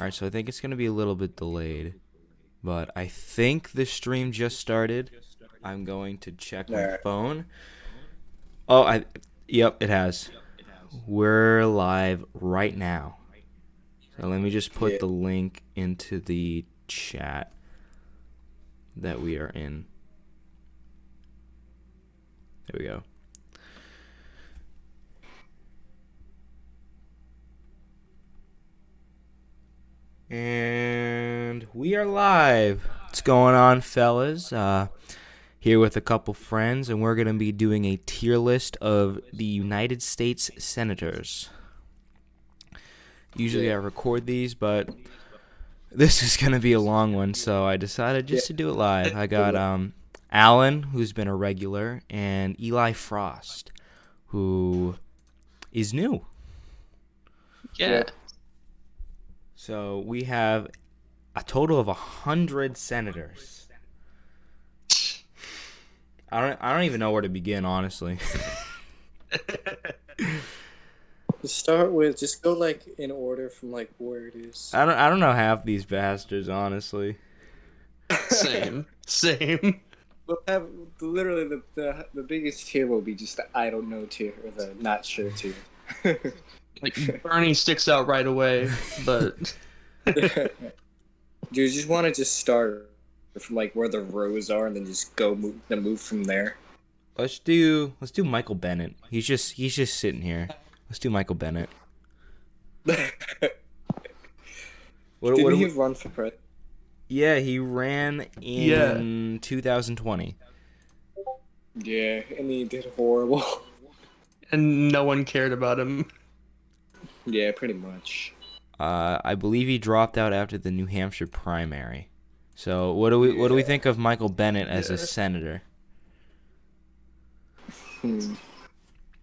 Alright, so I think it's going to be a little bit delayed, but I think the stream just started. I'm going to check my Alright. phone. Oh, yep, it has. We're live right now. So let me just put Yeah. the link into the chat that we are in. There we go. And we are live. What's going on, fellas? Here with a couple friends, and we're going to be doing a tier list of the United States senators. Usually I record these, but this is going to be a long one, so I decided just to do it live. I got Alan, who's been a regular, and Eli Frost, who is new. Yeah. So we have a total of 100 senators. I don't even know where to begin, honestly. Just go like in order from like where it is. I don't know half these bastards, honestly. Same. We'll have literally the biggest tier will be just the I don't know tier or the not sure tier. Like Bernie sticks out right away, but Do you just want to just start from like where the rows are and then just move from there? Let's do Michael Bennett. He's just sitting here. Let's do Michael Bennett. What Didn't he run for president? Yeah, he ran in 2020. Yeah, and he did horrible. and no one cared about him. Yeah, pretty much. I believe he dropped out after the New Hampshire primary. So what do we think of Michael Bennett as a senator?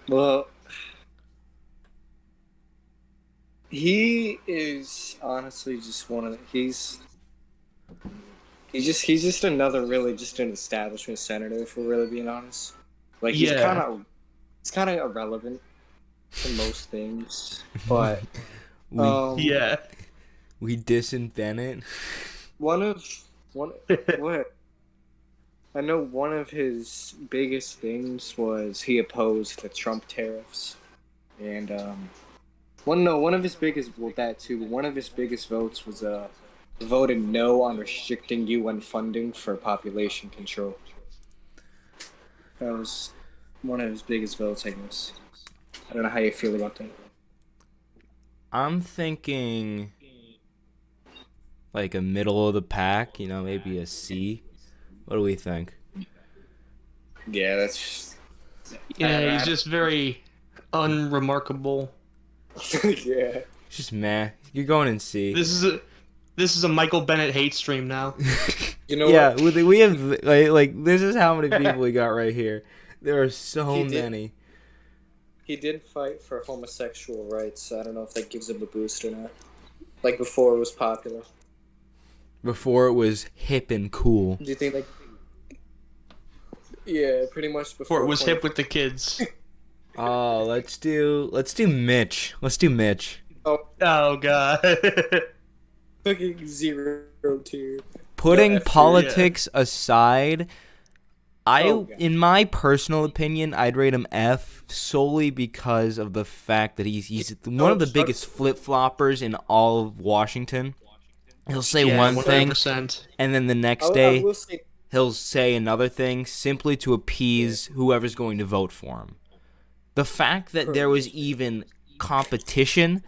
Well, he is honestly just one of the, he's just another really just an establishment senator, if we're really being honest. Like he's kind of irrelevant to most things, but we dissing Bennett. what I know one of his biggest things was he opposed the Trump tariffs, and one of his biggest votes was voted no on restricting UN funding for population control. That was one of his biggest votes, I guess. I don't know how you feel about that. I'm thinking like a middle of the pack, maybe a C. What do we think? Yeah, that's... Yeah, he's just very unremarkable. Yeah. It's just meh. You're going in C. This is a Michael Bennett hate stream now. You know what? what? We have like this is how many people we got right here. There are so many. He did fight for homosexual rights. I don't know if that gives him a boost or not. Like before it was popular. Before it was hip and cool. Do you think like... Yeah, pretty much before it was hip with the kids. Oh, let's do Mitch. Let's do Mitch. Oh god. Fucking zero tier. Putting politics aside, in my personal opinion, I'd rate him F solely because of the fact that he's one of the biggest flip-floppers in all of Washington. He'll say one 100%. thing, and then the next day he'll say another thing simply to appease whoever's going to vote for him. The fact that there was even competition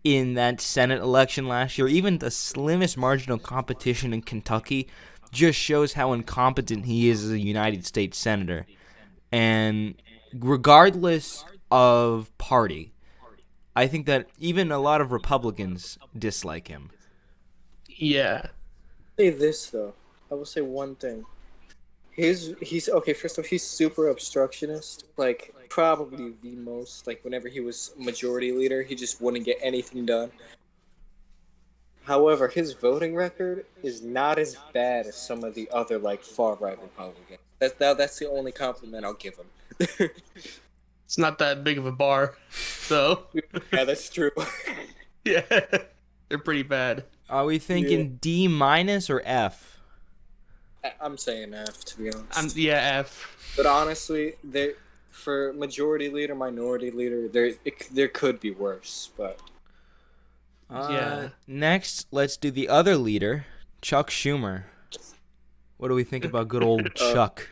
in that Senate election last year, even the slimmest marginal competition in Kentucky, just shows how incompetent he is as a United States senator. And regardless of party, I think that even a lot of Republicans dislike him. Yeah. Say this though. I will say one thing. He's okay. First off, he's super obstructionist. Like probably the most. Like whenever he was majority leader, he just wouldn't get anything done. However, his voting record is not as bad as some of the other like far right Republicans. That's the only compliment I'll give him. It's not that big of a bar, so yeah, that's true. Yeah. They're pretty bad. Are we thinking D- or F? I'm saying F, to be honest. Yeah, F. But honestly, for majority leader, minority leader, there could be worse. But Yeah. Next, let's do the other leader, Chuck Schumer. What do we think about good old Chuck?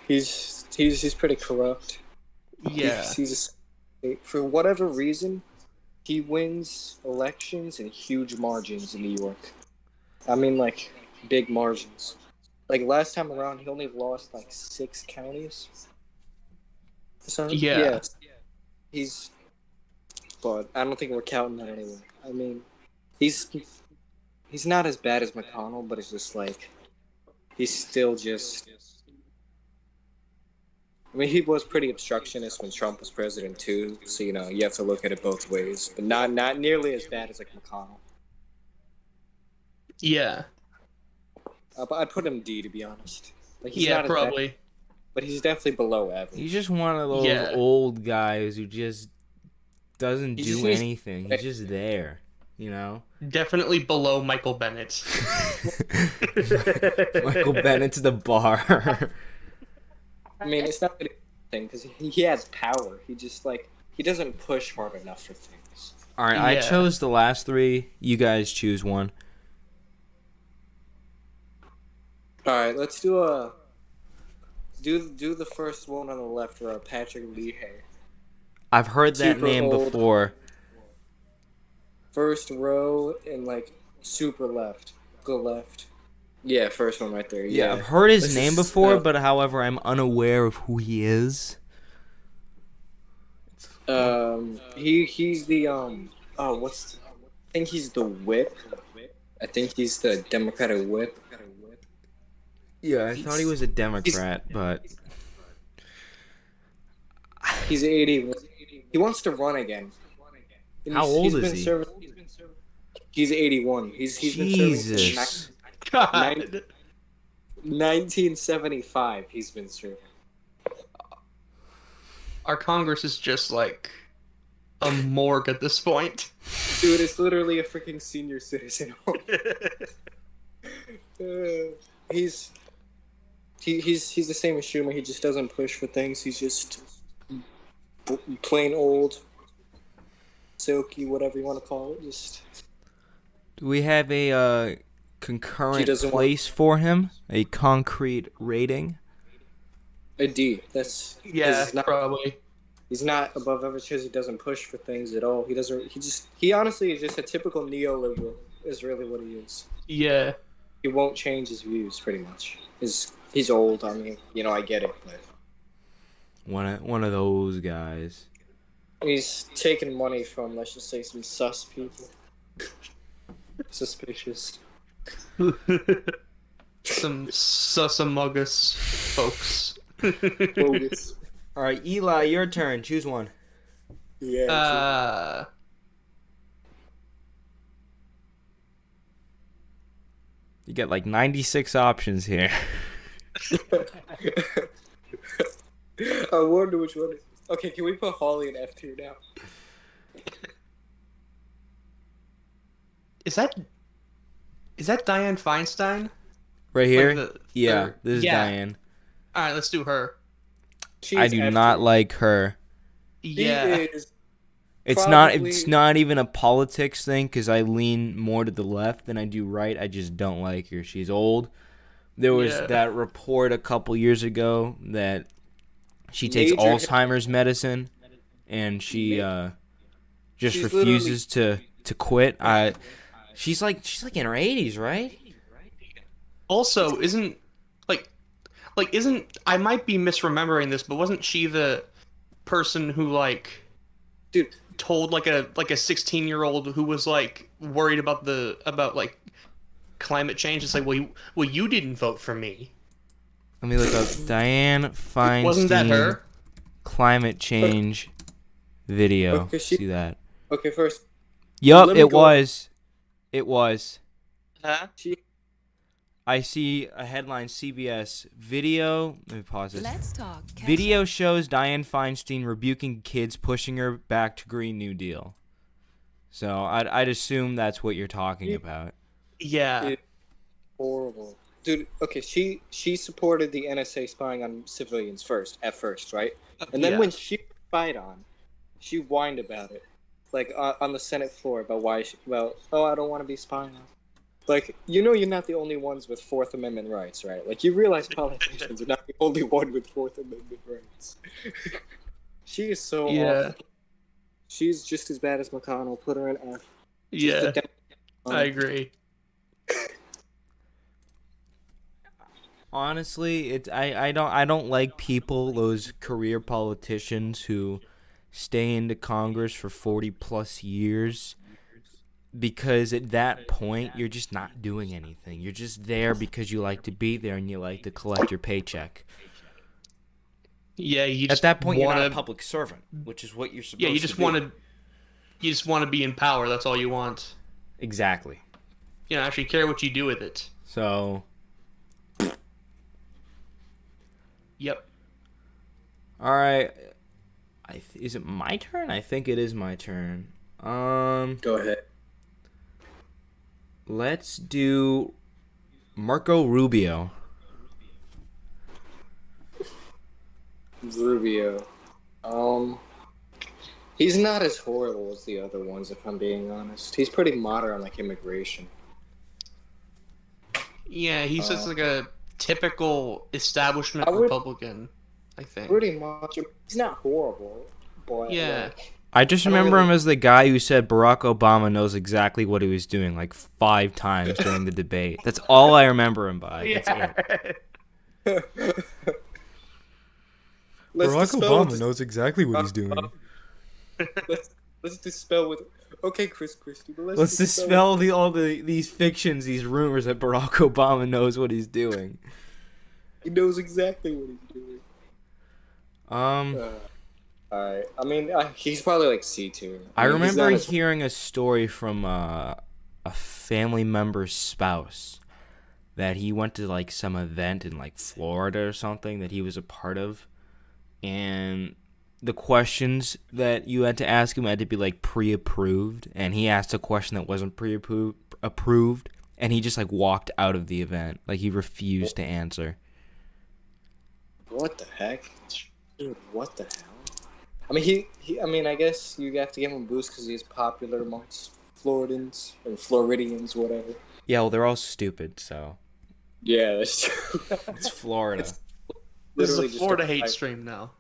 he's pretty corrupt. Yeah. For whatever reason, he wins elections in huge margins in New York. I mean, like, big margins. Like, last time around, he only lost, like, 6 counties. So, Yeah. But I don't think we're counting that anyway. I mean, he's not as bad as McConnell, but it's just, like, he's still just... I mean, he was pretty obstructionist when Trump was president, too. So, you have to look at it both ways. But not nearly as bad as, like, McConnell. Yeah. But I'd put him D, to be honest. Like, he's Yeah, not as probably. bad, but he's definitely below average. He's just one of those old guys who just doesn't do anything. He's just there, Definitely below Michael Bennett. Michael Bennett's the bar. I mean, it's not a thing because he has power. He just he doesn't push hard enough for things. All right, I chose the last 3. You guys choose one. All right, let's do the first one on the left, Patrick Leahy. I've heard that name before. First row and super left. Go left. Yeah, first one right there. Yeah, I've heard his name before, but however, I'm unaware of who he is. He's the I think he's the whip. I think he's the Democratic whip. Yeah, I thought he was a Democrat, but he's 80. He wants to run again. How old is he? He's 81. He's been serving since God. 1975. He's been serving. Our Congress is just like a morgue at this point. Dude, it's literally a freaking senior citizen home. He's the same as Schumer. He just doesn't push for things. He's just plain old, silky, whatever you want to call it. Just. Do we have a concurrent place for him? A concrete rating? A D. That's probably. He's not above average because he doesn't push for things at all. He honestly is just a typical neoliberal. Is really what he is. Yeah. He won't change his views, pretty much. He's old. I mean, I get it, but one of those guys. He's taking money from, let's just say, some sus people. Suspicious. Some susamogus folks. Bogus. All right, Eli, your turn. Choose one. Yeah. You get like 96 options here. I wonder which one. Okay, can we put Holly in F tier now? Is that Dianne Feinstein? Right here? Like this is Dianne. All right, let's do her. I do not like her. Yeah. It's not even a politics thing because I lean more to the left than I do right. I just don't like her. She's old. There was that report a couple years ago that she takes Alzheimer's medicine and she just refuses to quit. She's like in her 80s, right? Also, isn't I might be misremembering this, but wasn't she the person who told like a 16-year-old who was worried about climate change? It's like, well, you didn't vote for me. Let me look up Dianne Feinstein. Wasn't that her? Climate change video. Okay, see that? Okay, first. Yup, it was. It was. Huh? I see a headline, CBS video. Let me pause this. Let's talk. Video shows Dianne Feinstein rebuking kids pushing her back to Green New Deal. So I'd assume that's what you're talking about. Yeah. It's horrible. Dude, okay, she supported the NSA spying on civilians at first, right? And then Yeah. when she spied on, she whined about it, like on the Senate floor about I don't want to be spying on. Like, you're not the only ones with Fourth Amendment rights, right? Like, you realize politicians are not the only one with Fourth Amendment rights. She is so awful. She's just as bad as McConnell. Put her in F. Yeah, I agree. Honestly, I don't like those career politicians who stay into Congress for 40 plus years, because at that point you're just not doing anything. You're just there because you like to be there and you like to collect your paycheck. Yeah, at that point you're not a public servant, which is what you're supposed to be. Yeah, you just want to be in power. That's all you want. Exactly. You don't actually care what you do with it. So. Yep. All right. Is it my turn? I think it is my turn. Go ahead. Let's do Marco Rubio. Rubio. He's not as horrible as the other ones, if I'm being honest. He's pretty moderate on, like, immigration. Yeah, he's just like a typical establishment Republican, I think. Pretty much. He's not horrible, but yeah. I just remember him as the guy who said Barack Obama knows exactly what he was doing like 5 times during the debate. That's all I remember him by. Yeah. That's it. Barack Obama knows exactly what he's doing. Let's dispel with. Okay, Chris Christie, but let's dispel these fictions, these rumors that Barack Obama knows what he's doing. He knows exactly what he's doing. Alright. I mean, he's probably like C tier. I remember hearing a story from a family member's spouse that he went to like some event in like Florida or something that he was a part of, and the questions that you had to ask him had to be like pre-approved, and he asked a question that wasn't pre-approved, and he just like walked out of the event. Like he refused to answer. What the heck? Dude, what the hell? I mean, I mean, I guess you have to give him a boost because he's popular amongst Floridans or Floridians, whatever. Yeah, well, they're all stupid, so. Yeah, that's true. It's Florida. This is a Florida hate stream now.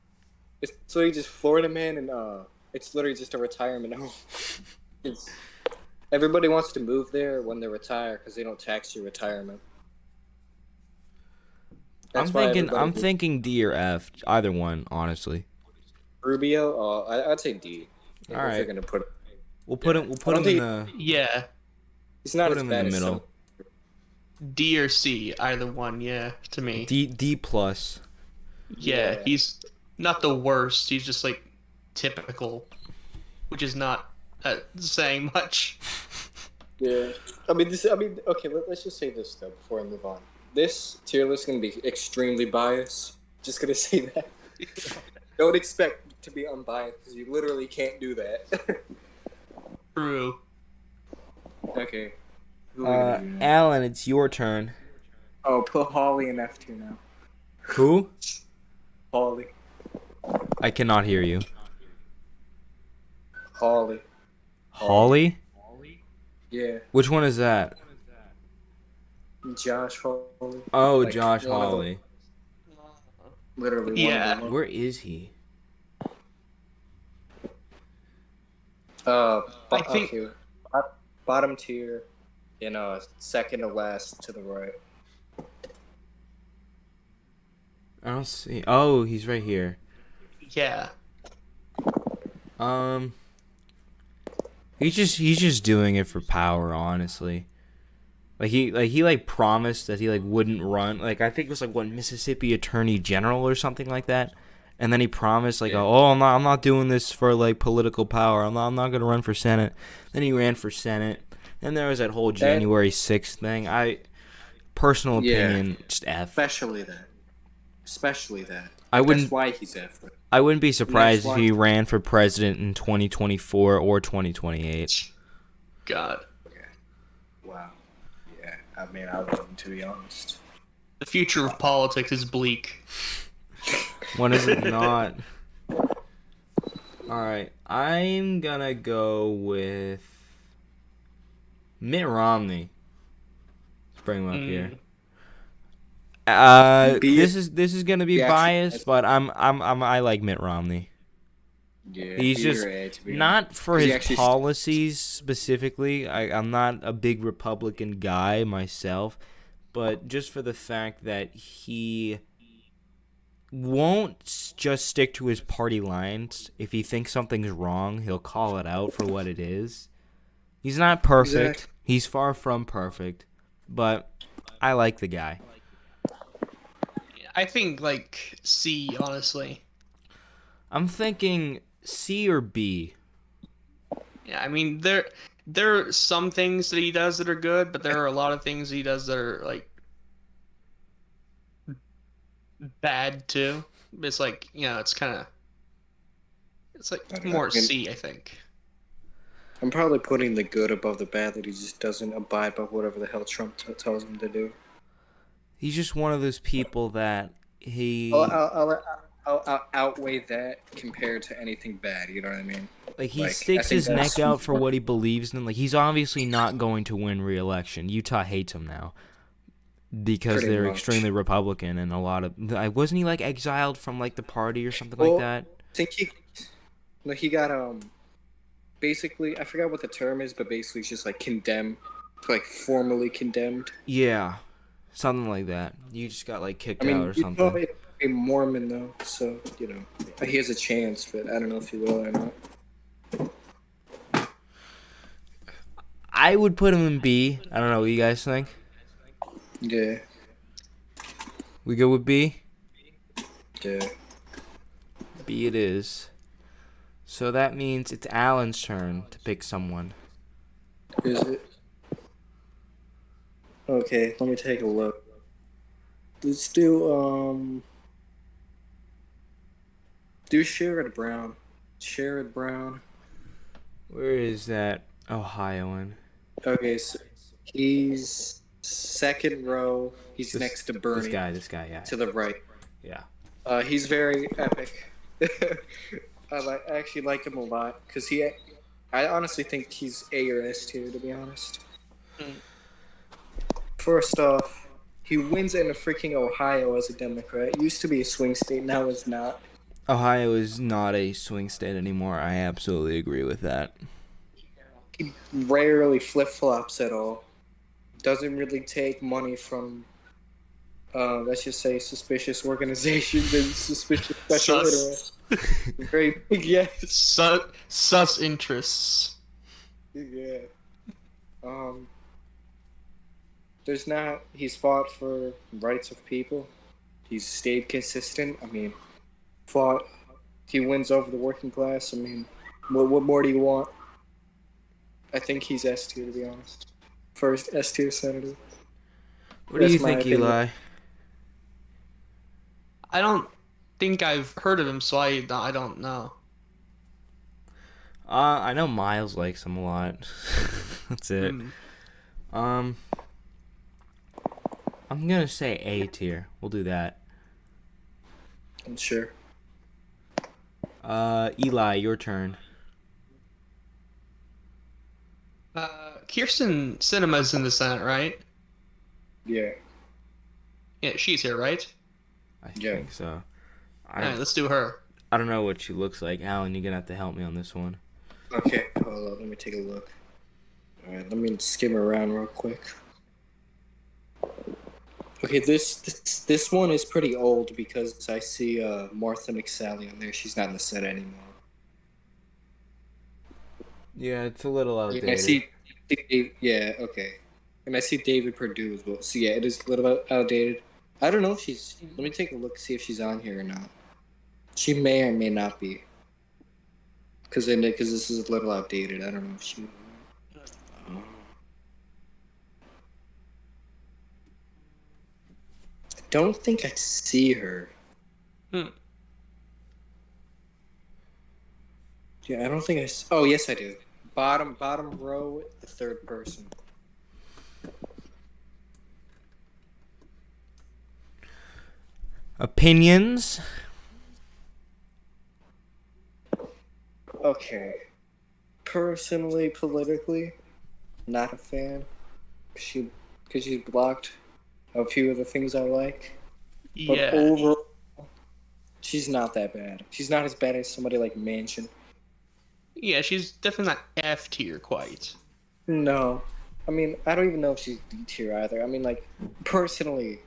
It's literally just Florida man, and it's literally just a retirement home. Everybody wants to move there when they retire because they don't tax your retirement. I'm thinking D or F, either one, honestly. Rubio, I'd say D. All right, they're gonna put. We'll put him in the. Yeah. He's not as bad in the middle. D or C, either one. Yeah, to me. D plus. Yeah, he's not the worst. He's just like typical, which is not saying much. Yeah, I mean, okay. Let's just say this though before I move on. This tier list is gonna be extremely biased. Just gonna say that. Don't expect to be unbiased because you literally can't do that. True. Okay. Alan, it's your turn. Oh, put Holly in F tier now. Who? Holly. I cannot hear you. Holly. Holly? Yeah. Which one is that? Josh Hawley. Oh, like, Josh Hawley. Literally. Yeah. Where is he? I think bottom tier, second to last to the right. I don't see. Oh, he's right here. Yeah. He's just doing it for power, honestly. He promised that he wouldn't run. Like, I think it was Mississippi Attorney General or something like that. And then he promised I'm not doing this for political power. I'm not gonna run for Senate. Then he ran for Senate. Then there was that whole January 6th thing. Personal opinion, just F. Especially that. That's why he's F. I wouldn't be surprised if he ran for president in 2024 or 2028. God. Okay. Wow. Yeah. I mean, I wouldn't, to be honest. The future of politics is bleak. When is it not? Alright, I'm gonna go with Mitt Romney. Let's bring him up here. This is gonna be biased, but I like Mitt Romney. Yeah, He's just not for his policies specifically. I'm not a big Republican guy myself, but just for the fact that he won't just stick to his party lines. If he thinks something's wrong, he'll call it out for what it is. He's not perfect. Exactly. He's far from perfect, but I like the guy. I think like C, honestly. I'm thinking C or B. Yeah, I mean there are some things that he does that are good, but there are a lot of things he does that are like bad too. It's like, it's like more C, I think. I'm probably putting the good above the bad, that he just doesn't abide by whatever the hell Trump tells him to do. He's just one of those people that he... I'll outweigh that compared to anything bad, you know what I mean? Like, he sticks his neck out for what he believes in. Like, he's obviously not going to win re-election. Utah hates him now because they're extremely Republican, and a lot of... Wasn't he, like, exiled from, like, the party or something like that? I think he got, basically, I forgot what the term is, but basically it's just, like, condemned, like, formally condemned. Yeah, something like that. You just got, like, kicked out or something. Probably a Mormon, though, so, he has a chance, but I don't know if he will or not. I would put him in B. I don't know what you guys think. Yeah. We go with B? Yeah. B it is. So that means it's Alan's turn to pick someone. Is it? Okay, let me take a look. Let's do Sherrod Brown. Sherrod Brown. Where is that Ohioan? Okay, so he's second row. He's next to Bernie. This guy, yeah. To the right. Yeah. He's very epic. I actually like him a lot because I honestly think he's A or S tier, to be honest. First off, he wins in a freaking Ohio as a Democrat. It used to be a swing state, now it's not. Ohio is not a swing state anymore. I absolutely agree with that. He rarely flip-flops at all. Doesn't really take money from, let's just say, suspicious organizations and suspicious special interests. Very big, yes. Sus interests. Yeah. He's fought for rights of people. He's stayed consistent. I mean, he wins over the working class. I mean, what more do you want? I think he's S tier, to be honest. First S tier senator. What do you think, Eli? I don't think I've heard of him, so I don't know. I know Miles likes him a lot. That's it. I'm gonna say A tier. We'll do that. I'm sure. Eli, your turn. Kirsten Sinema's in the Senate, right? Yeah. Yeah, she's here, right? I think so. Alright, let's do her. I don't know what she looks like. Alan, you're gonna have to help me on this one. Okay, hold on, let me take a look. Alright, let me skim around real quick. Okay, this one is pretty old because I see Martha McSally on there. She's not in the set anymore. Yeah, it's a little outdated. And I see, okay. And I see David Perdue as well. So yeah, it is a little outdated. I don't know if she's... Let me take a look, see if she's on here or not. She may or may not be. Because this is a little outdated. I don't know if she... I don't think I see her. Yeah, I don't think I... Oh, yes, I do. bottom row, the third person. Opinions? Okay. Personally, politically, not a fan. Because she's blocked a few of the things I like. But Yeah. overall, she's not that bad. She's not as bad as somebody like Manchin. Yeah, she's definitely not F tier quite. No. I mean, I don't even know if she's D tier either. I mean, like, personally,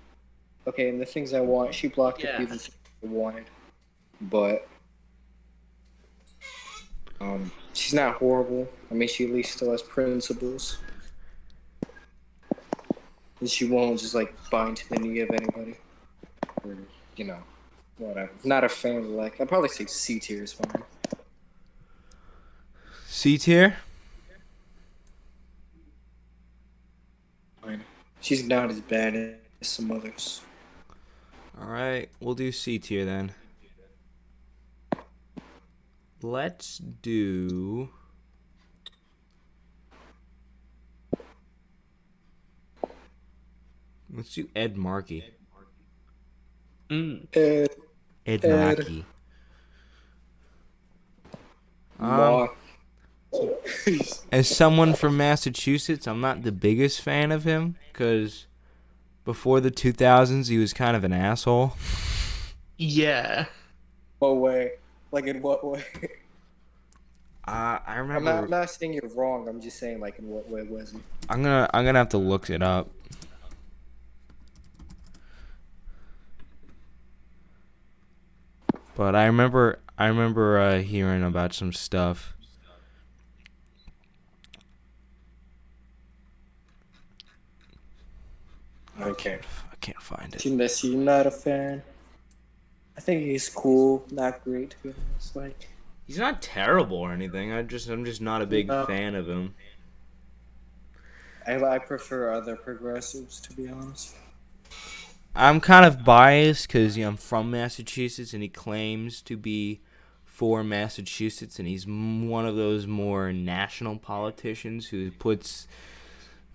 okay, and the things I want, she blocked a few of the things I wanted. But, she's not horrible. I mean, she at least still has principles. And she won't just, like, bind to the knee of anybody. Or, you know, whatever. Not a fan of, like, I'd probably say C tier is fine. C tier? She's not as bad as some others. Alright, we'll do C tier then. Let's do... Let's do Ed Markey. Ed Markey. As someone from Massachusetts, I'm not the biggest fan of him, because before the 2000s, he was kind of an asshole. Yeah. What way? Like, in what way? I remember... I'm not saying you're wrong, I'm just saying, like, in what way was he? I'm gonna have to look it up. But I remember hearing about some stuff. Okay. I can't find it. She's not a fan. I think he's cool, not great to be honest. Like, he's not terrible or anything. I'm just not a big fan of him. I prefer other progressives, to be honest. I'm kind of biased because I'm from Massachusetts, and he claims to be for Massachusetts, and he's one of those more national politicians who puts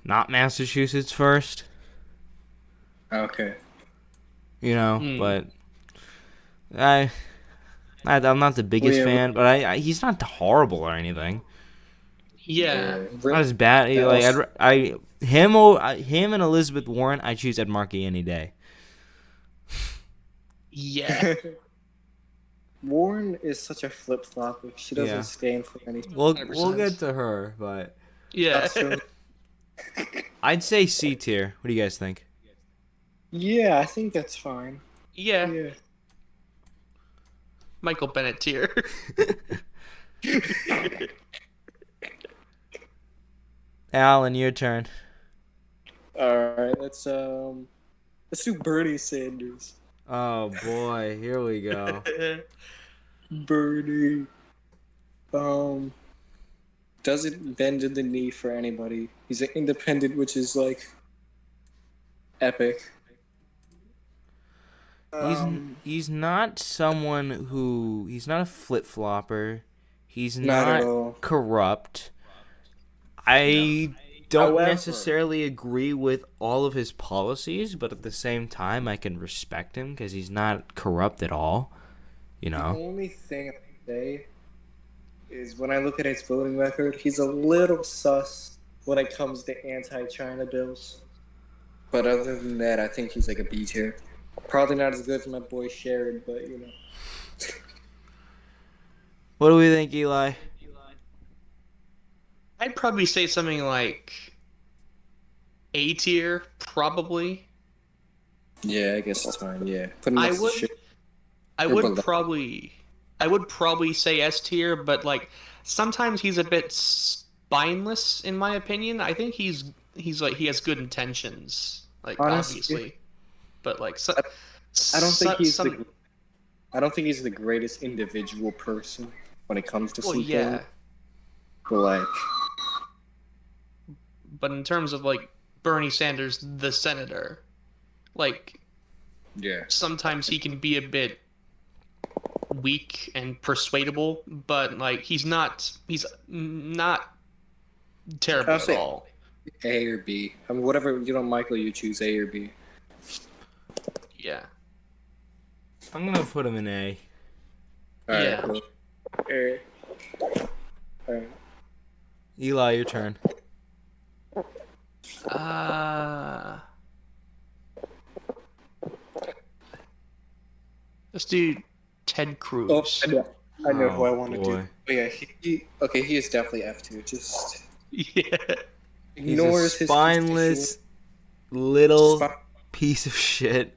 not Massachusetts first. Okay. You know, but I'm not the biggest fan, but he's not horrible or anything. Yeah. Not as bad. Him and Elizabeth Warren, I choose Ed Markey any day. Yeah. Warren is such a flip flopper. She doesn't stand for anything. We'll get to her, but yeah. I'd say C tier. What do you guys think? Yeah, I think that's fine. Yeah. Michael Bennett tier. Alan, your turn. Alright, let's do Bernie Sanders. Oh boy, here we go. Bernie doesn't bend in the knee for anybody. He's an independent, which is like epic. He's not someone who... He's not a flip-flopper. He's not corrupt. I don't necessarily agree with all of his policies, but at the same time, I can respect him because he's not corrupt at all. You know? The only thing I say is when I look at his voting record, he's a little sus when it comes to anti-China bills. But other than that, I think he's like a B tier. Probably not as good as my boy Sherrod, but you know. What do we think, Eli? I'd probably say something like A tier, probably. Yeah, I guess it's fine. Yeah, I would probably say S tier, but like sometimes he's a bit spineless in my opinion. I think he's like he has good intentions, like honestly. Obviously, but like I don't think he's the greatest individual person when it comes to CK. Yeah. But in terms of like Bernie Sanders, the senator, like, yeah, sometimes he can be a bit weak and persuadable, but like he's not terrible I'll at say all. A or B. I mean, whatever, Michael, you choose A or B. Yeah. I'm gonna put him in A. Alright, Yeah. cool. A. Alright. Eli, your turn. Let's do Ted Cruz. Oh, I know who I want to boy. do. But yeah, he is definitely F2. Just Yeah. ignores He's a spineless little piece of shit.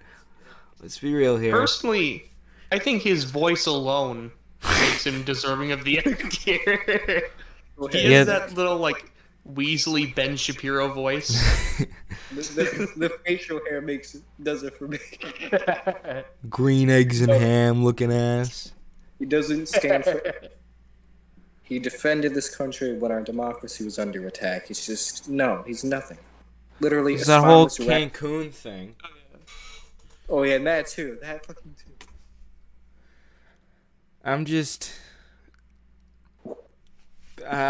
Let's be real here. Personally, I think his voice alone makes him deserving of the F tier. He has that little, like, Weasley Ben Shapiro voice. the facial hair does it for me. Green eggs and ham looking ass. He doesn't stand for. He defended this country when our democracy was under attack. He's just he's nothing. Literally, It's that whole Cancun thing. Oh yeah, and that too. That fucking too. I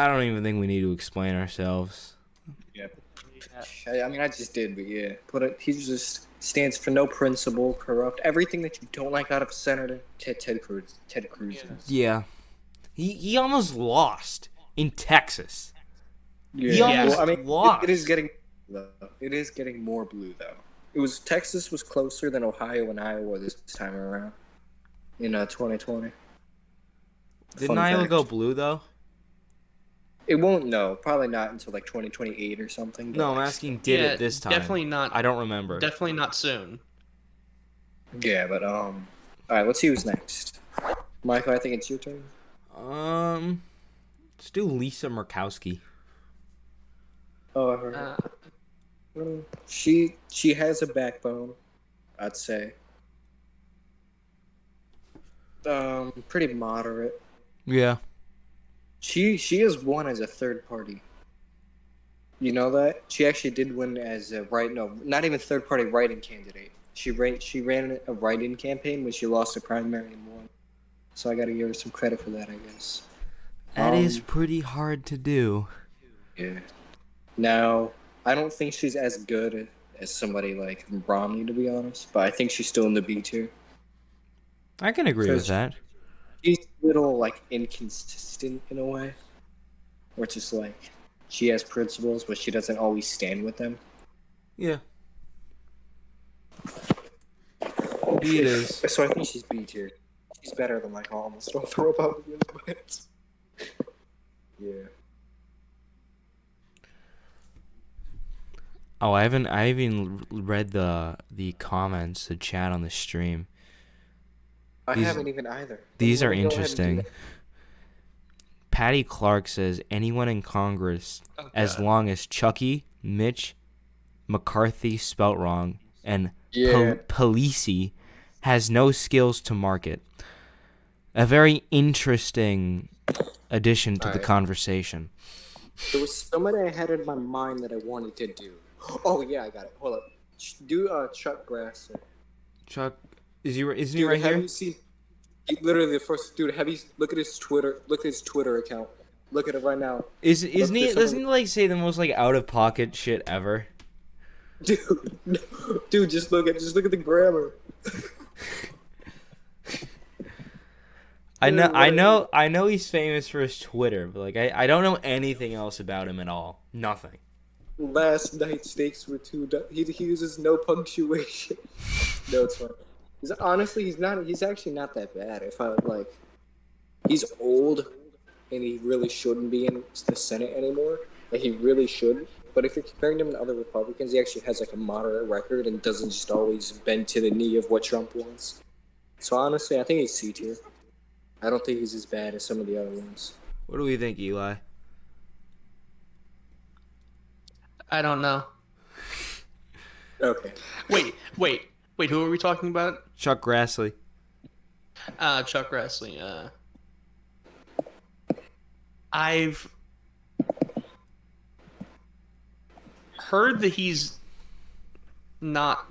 don't even think we need to explain ourselves. Yeah. I mean, I just did, but yeah. He just stands for no principle, corrupt, everything that you don't like out of a senator. Ted Cruz. Yeah. He almost lost in Texas. Yeah. He almost lost. It is getting more blue though. Texas was closer than Ohio and Iowa this time around in 2020. Didn't Iowa go blue though? It won't. No, probably not until like 2028 or something. No, I'm asking, did it this time? Definitely not. I don't remember. Definitely not soon. Yeah, but all right. Let's see who's next. Michael, I think it's your turn. Let's do Lisa Murkowski. Oh, her. She has a backbone, I'd say. Pretty moderate. Yeah. She has won as a third party. You know that? She actually did win as a not even third party write-in candidate. She ran a write-in campaign when she lost a primary and won. So I gotta give her some credit for that, I guess. That is pretty hard to do. Yeah. Now, I don't think she's as good as somebody like Romney, to be honest, but I think she's still in the B tier. I can agree with that. She's a little like inconsistent in a way, where it's just like she has principles, but she doesn't always stand with them. Yeah. B it is. So I think she's B tier. She's better than like almost all the Republicans, but yeah. Oh, I haven't read the comments, the chat on the stream. I haven't even either. These are interesting. Patty Clark says anyone in Congress, as long as Chucky, Mitch, McCarthy spelt wrong, and Palisi has no skills to market. A very interesting addition to the conversation. There was somebody I had in my mind that I wanted to do. Oh yeah, I got it. Hold up. Do Chuck Grassley. Chuck, isn't he right here? Have you seen? Literally the first dude. Look at his Twitter? Look at his Twitter account. Look at it right now. Doesn't he like say the most like out of pocket shit ever? Dude, just look at the grammar. I know he's famous for his Twitter, but like I don't know anything else about him at all. Nothing. Last night's steaks were $2. He uses no punctuation. No, it's fine. He's actually not that bad. He's old, and he really shouldn't be in the Senate anymore. Like, he really shouldn't. But if you're comparing him to other Republicans, he actually has like a moderate record and doesn't just always bend to the knee of what Trump wants. So honestly, I think he's C tier. I don't think he's as bad as some of the other ones. What do we think, Eli? I don't know. Okay. Wait. Who are we talking about? Chuck Grassley. Chuck Grassley. I've heard that he's not.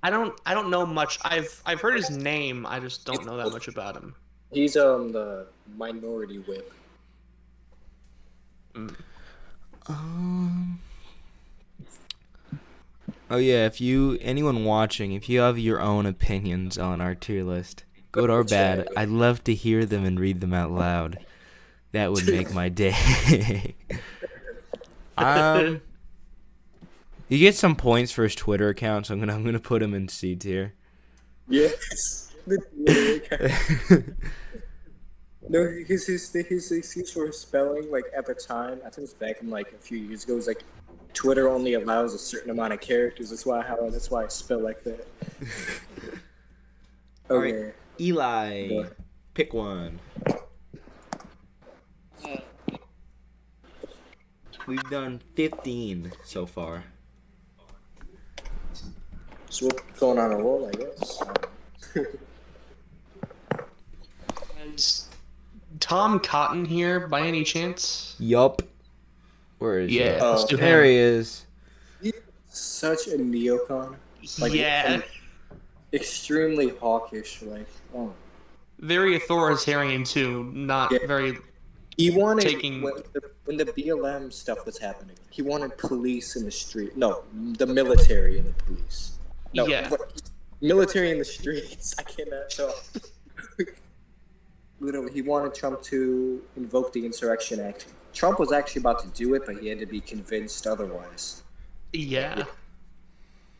I don't know much. I've heard his name. I just don't know that much about him. He's the minority whip. Um. Oh yeah, anyone watching, if you have your own opinions on our tier list, good or bad, I'd love to hear them and read them out loud. That would make my day. You get some points for his Twitter account, so I'm gonna put him in C tier. Yes. The Twitter account. No, his excuse for his spelling, like at the time, I think it was back in like a few years ago, it was like Twitter only allows a certain amount of characters. That's why I spell like that. Okay. All right, Eli, pick one. We've done 15 so far. So we're going on a roll, I guess. Is Tom Cotton here by any chance? Yup. Where is he? Let's do There him. he is. He's such a neocon. Like, Yeah. Extremely hawkish. Like, oh. Very authoritarian too. Not very. He wanted Taking- when the BLM stuff was happening. He wanted police in the street. No, the military and the police. No, Yeah. military in the streets. I cannot talk. Literally, he wanted Trump to invoke the Insurrection Act. Trump was actually about to do it, but he had to be convinced otherwise. Yeah.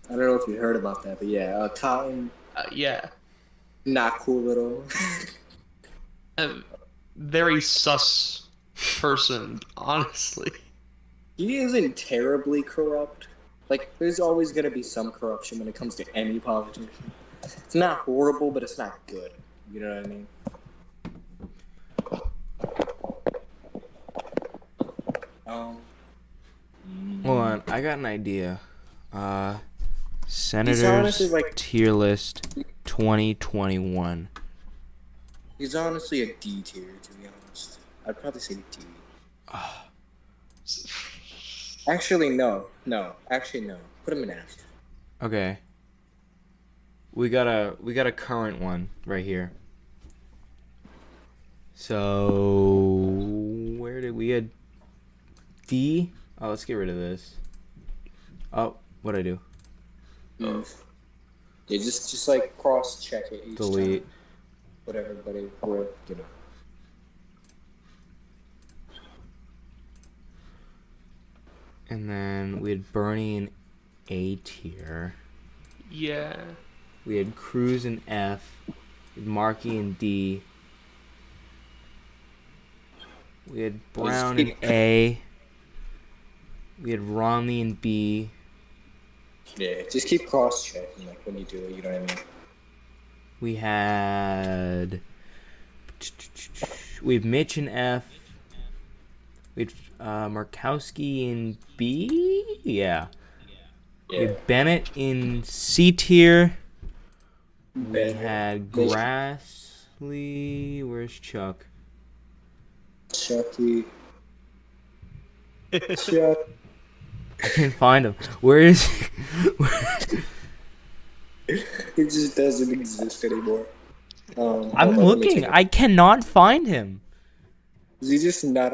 I don't know if you heard about that, but yeah, Cotton, Yeah. not cool at all. A very sus person, honestly. He isn't terribly corrupt. Like, there's always going to be some corruption when it comes to any politician. It's not horrible, but it's not good. You know what I mean? Hold on, I got an idea. honestly, Senators like- tier list 2021. He's honestly a D tier, to be honest. I'd probably say D. Actually, no. Actually, no. Put him in F. Okay. We got a current one right here. So where did we had D? Oh, let's get rid of this. Oh, what'd I do? Yeah, just like cross check it each Delete. time. Put everybody where, you know. And then we had Bernie in A tier. Yeah. We had Cruz in F. We had Markey in D. We had Brown in A. We had Romney in B. Yeah, just keep cross checking like when you do it, you know what I mean? We had Mitch in F. We had Murkowski in B. Yeah. We had Bennett in C tier. We had Grassley. Where's Chuck? Chucky. Chuck. I can't find him. Where is he? It just doesn't exist anymore. I'm looking. I cannot find him. Is he just not?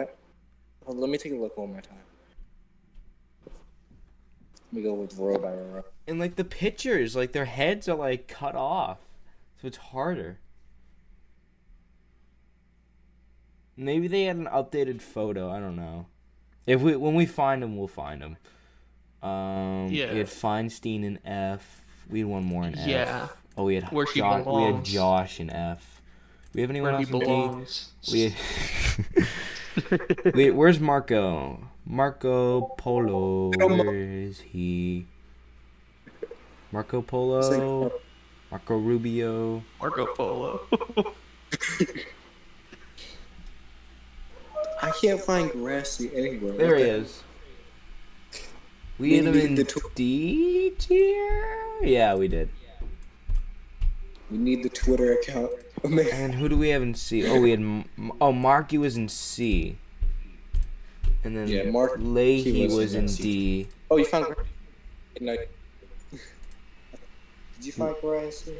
Let me take a look one more time. Let me go with row by row. And like the pictures, like their heads are like cut off, so it's harder. Maybe they had an updated photo. I don't know. When we find him, we'll find him. We had Feinstein in F. We had one more in F. Yeah. Oh, we had Where he we had belongs. Josh in F. We have anyone Where he else in D? belongs. We Wait, where's Marco? Marco Polo. Where is he? Marco Polo. Marco Rubio. Marco Polo. I can't find Grassley anywhere. There he is. We had him need in the D tier? Yeah, we did. We need the Twitter account. Oh, man. And who do we have in C? Oh, we had Markey was in C. And then Mark Leahy was in D. Oh, you found Grassley? No. Did you find Grassley?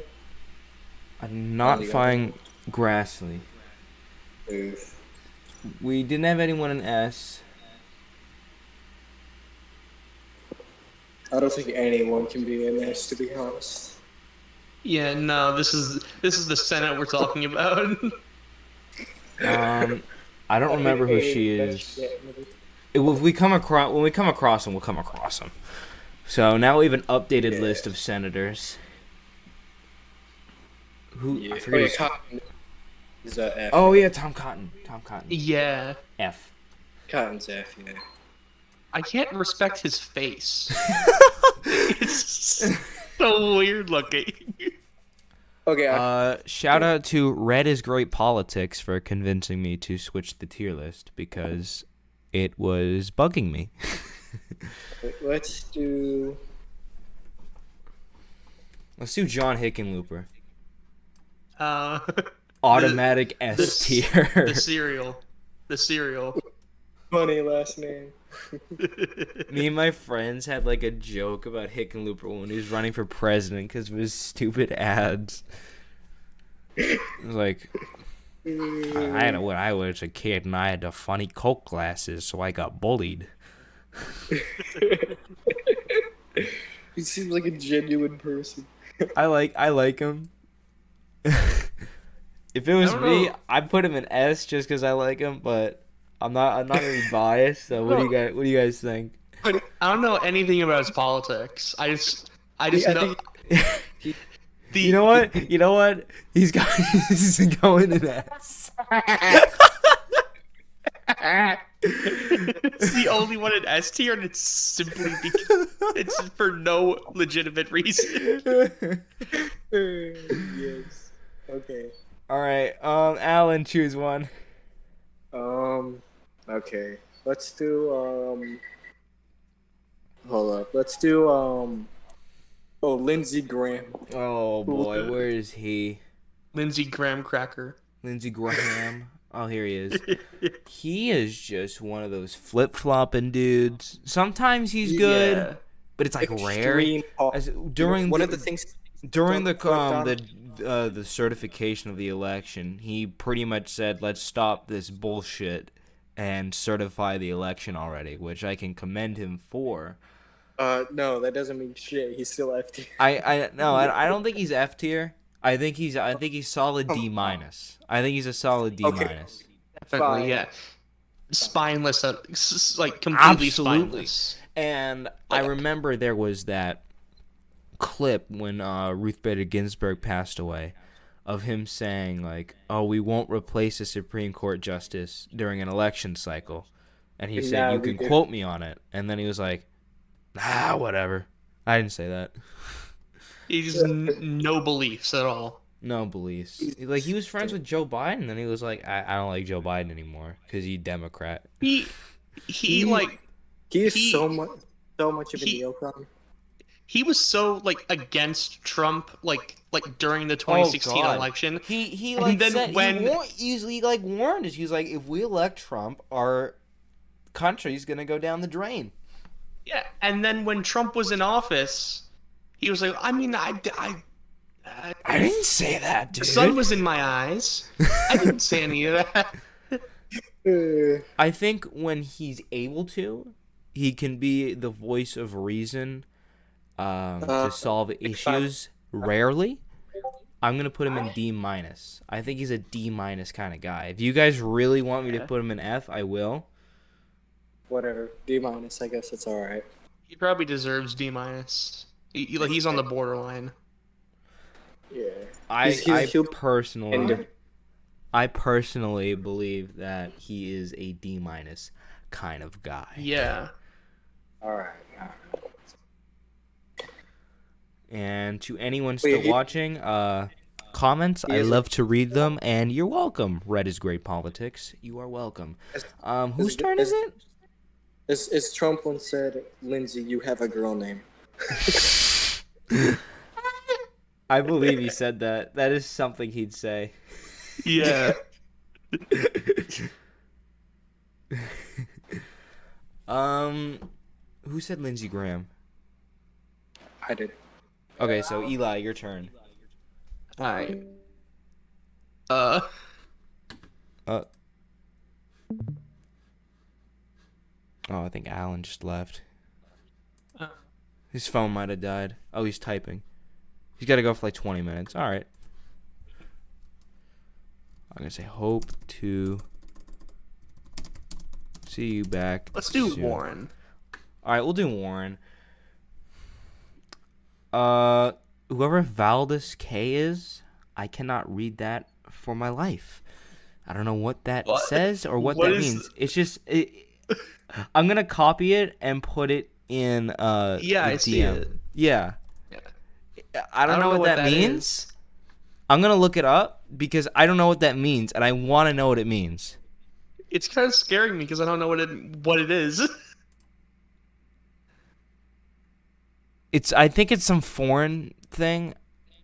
I'm not you got finding Grassley. Oof. We didn't have anyone in S. I don't think anyone can be in this, to be honest. Yeah, no, this is the Senate we're talking about. I don't remember who she is. If we come across when we come across him, we'll come across him. So now we have an updated list of senators. Who? Yeah. I forget. Cotton is F. Oh yeah, Tom Cotton. Tom Cotton. Yeah. F. Cotton's F. Yeah. I can't respect his face. It's so weird looking. Okay. Shout out to Red is Great Politics for convincing me to switch the tier list because it was bugging me. Let's do John Hickenlooper. The Automatic S tier. The cereal. funny last name. Me and my friends had like a joke about Hickenlooper when he was running for president because of his stupid ads. It was like, when I was a kid and I had the funny Coke glasses, so I got bullied. He seems like a genuine person. I like him. If it was me, I'd put him in S just because I like him, but I'm not really biased. So what do you guys think? I don't know anything about his politics. I just know. You know what? He's going in S. It's the only one in S tier, and it's simply because it's for no legitimate reason. Yes. Okay. All right. Alan, choose one. Okay. Let's do Hold up. Let's do Lindsey Graham. Oh boy, where is he? Lindsey Graham Cracker. Lindsey Graham. Oh, here he is. He is just one of those flip-flopping dudes. Sometimes he's good, but it's like rare. During the certification of the election, he pretty much said, "Let's stop this bullshit and certify the election already," which I can commend him for. No, that doesn't mean shit. He's still F tier. I don't think he's F tier. I think he's solid D minus. I think he's a solid D minus. Definitely, yeah. Spineless, like completely spineless. And I remember there was that clip when Ruth Bader Ginsburg passed away, of him saying like, "Oh, we won't replace a Supreme Court justice during an election cycle," and he said, "You can quote me on it," and then he was like, whatever. I didn't say that. He's no beliefs at all. No beliefs. Like, he was friends with Joe Biden, and he was like, I don't like Joe Biden anymore because he's Democrat. He is so much of a neocon. He was so like against Trump, like during the 2016 election. He like then said, he warned us. He was like, if we elect Trump, our country's gonna go down the drain. Yeah, and then when Trump was in office, he was like, I didn't say that, dude. The sun was in my eyes. I didn't say any of that. I think when he's able to, he can be the voice of reason to solve issues. Rarely. I'm going to put him in D minus. I think he's a D minus kind of guy. If you guys really want me to put him in F, I will. Whatever. D minus, I guess it's alright. He probably deserves D minus. He's on the borderline. Yeah. I personally believe that he is a D minus kind of guy. Yeah. Alright. And to anyone still watching, comments, I love to read them, and you're welcome. Red is Great Politics. You are welcome. Whose turn is it? As Trump once said, Lindsay, you have a girl name. I believe he said that. That is something he'd say. Yeah. Who said Lindsey Graham? I did. Okay, so Eli, your turn. Alright. Oh, I think Alan just left. His phone might have died. Oh, he's typing. He's got to go for like 20 minutes. All right. I'm going to say hope to see you back. Let's do soon. Warren. All right, we'll do Warren. Whoever Valdez K is, I cannot read that for my life. I don't know what that says or what that means. It's just I'm gonna copy it and put it in Yeah, I the see DM. it. Yeah. I don't know what that means. Is. I'm gonna look it up because I don't know what that means, and I want to know what it means. It's kind of scaring me because I don't know what it is. I think it's some foreign thing.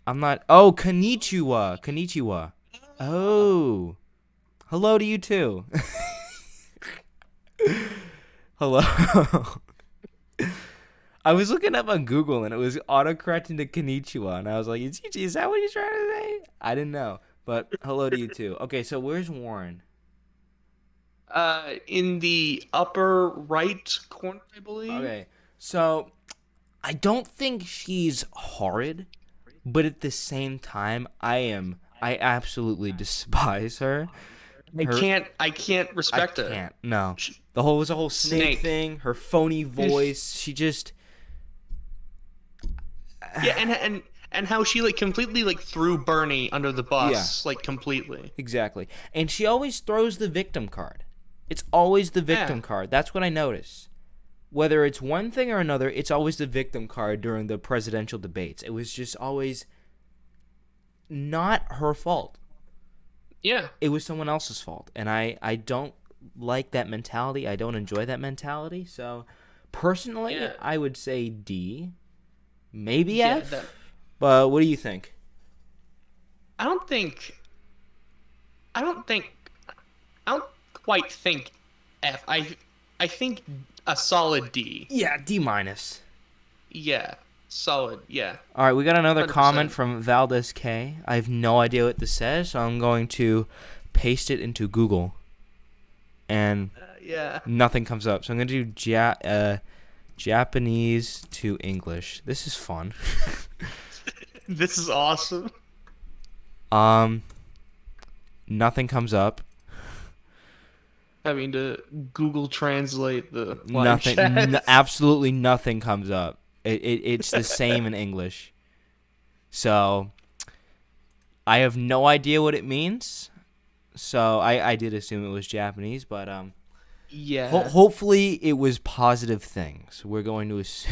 I'm not. Oh, konnichiwa. Konnichiwa. Oh. Hello to you too. Hello. I was looking up on Google and it was autocorrecting to konnichiwa, and I was like, is that what he's trying to say? I didn't know. But hello to you too. Okay, so where's Warren? In the upper right corner, I believe. Okay, so I don't think she's horrid, but at the same time, I absolutely despise her. I can't respect her. I can't. No. It was a whole snake thing. Her phony voice. She just. Yeah, and how she like completely like threw Bernie under the bus, like completely. Exactly, and she always throws the victim card. It's always the victim card. That's what I notice. Whether it's one thing or another, it's always the victim card during the presidential debates. It was just always not her fault. Yeah. It was someone else's fault. And I don't like that mentality. I don't enjoy that mentality. So, personally, I would say D. Maybe F. But what do you think? I don't quite think F. I think a solid D. Yeah, D minus. Yeah, solid. Yeah. All right, we got another 100%. comment from Valdez K. I have no idea what this says, so I'm going to paste it into Google, and nothing comes up. So I'm going to do Japanese to English. This is fun. This is awesome. Nothing comes up. Having to Google Translate the nothing. Absolutely nothing comes up. It's the same in English. So I have no idea what it means. So I did assume it was Japanese, but hopefully it was positive things. We're going to assume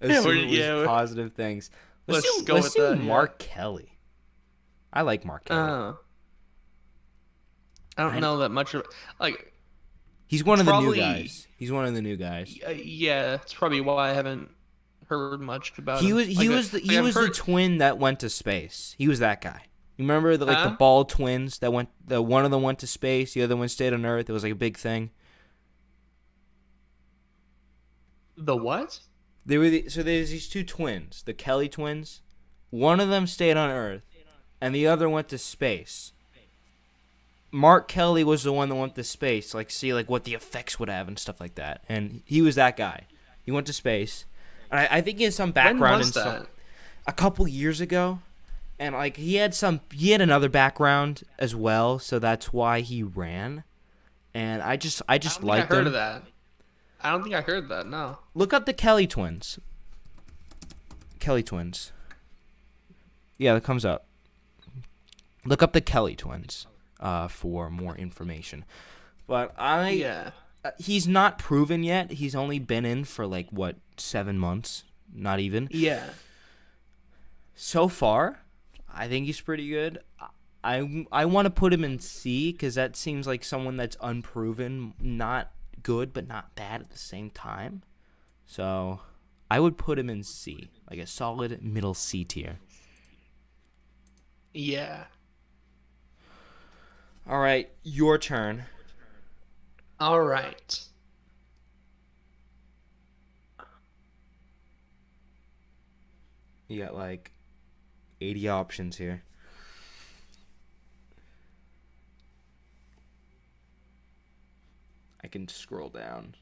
it was positive things. Let's do Mark Kelly. I like Mark Kelly. I don't know that much of like. He's one of the new guys. He's one of the new guys. Yeah, that's probably why I haven't heard much about him. He was the twin that went to space. He was that guy. You remember the bald twins that went? One of them went to space. The other one stayed on Earth. It was like a big thing. The what? So there's these two twins, the Kelly twins. One of them stayed on Earth, and the other went to space. Mark Kelly was the one that went to space, like see like what the effects would have and stuff like that. And he was that guy. He went to space, and I think he has some background in a couple years ago, and like he had another background as well, so that's why he ran. And I just liked him. I heard of that. I don't think I heard that. No. Look up the Kelly twins. Kelly twins. Yeah, that comes up. Look up the Kelly twins. For more information, but he's not proven yet. He's only been in for 7 months, not even. Yeah. So far, I think he's pretty good. I want to put him in C because that seems like someone that's unproven, not good but not bad at the same time. So I would put him in C, like a solid middle C tier. Yeah. All right, your turn. All right. You got 80 options here. I can scroll down.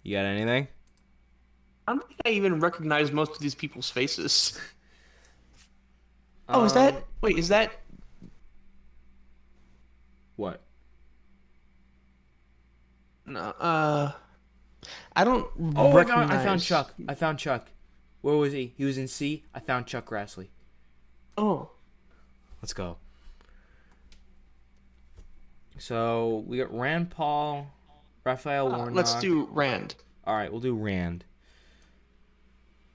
You got anything? I don't think I even recognize most of these people's faces. Oh, is that? Wait, is that? What? No, I don't Oh, recognize. I found Chuck. I found Chuck. Where was he? He was in C. I found Chuck Grassley. Oh. Let's go. So we got Rand Paul, Raphael Warnock. Let's do Rand. All right, we'll do Rand.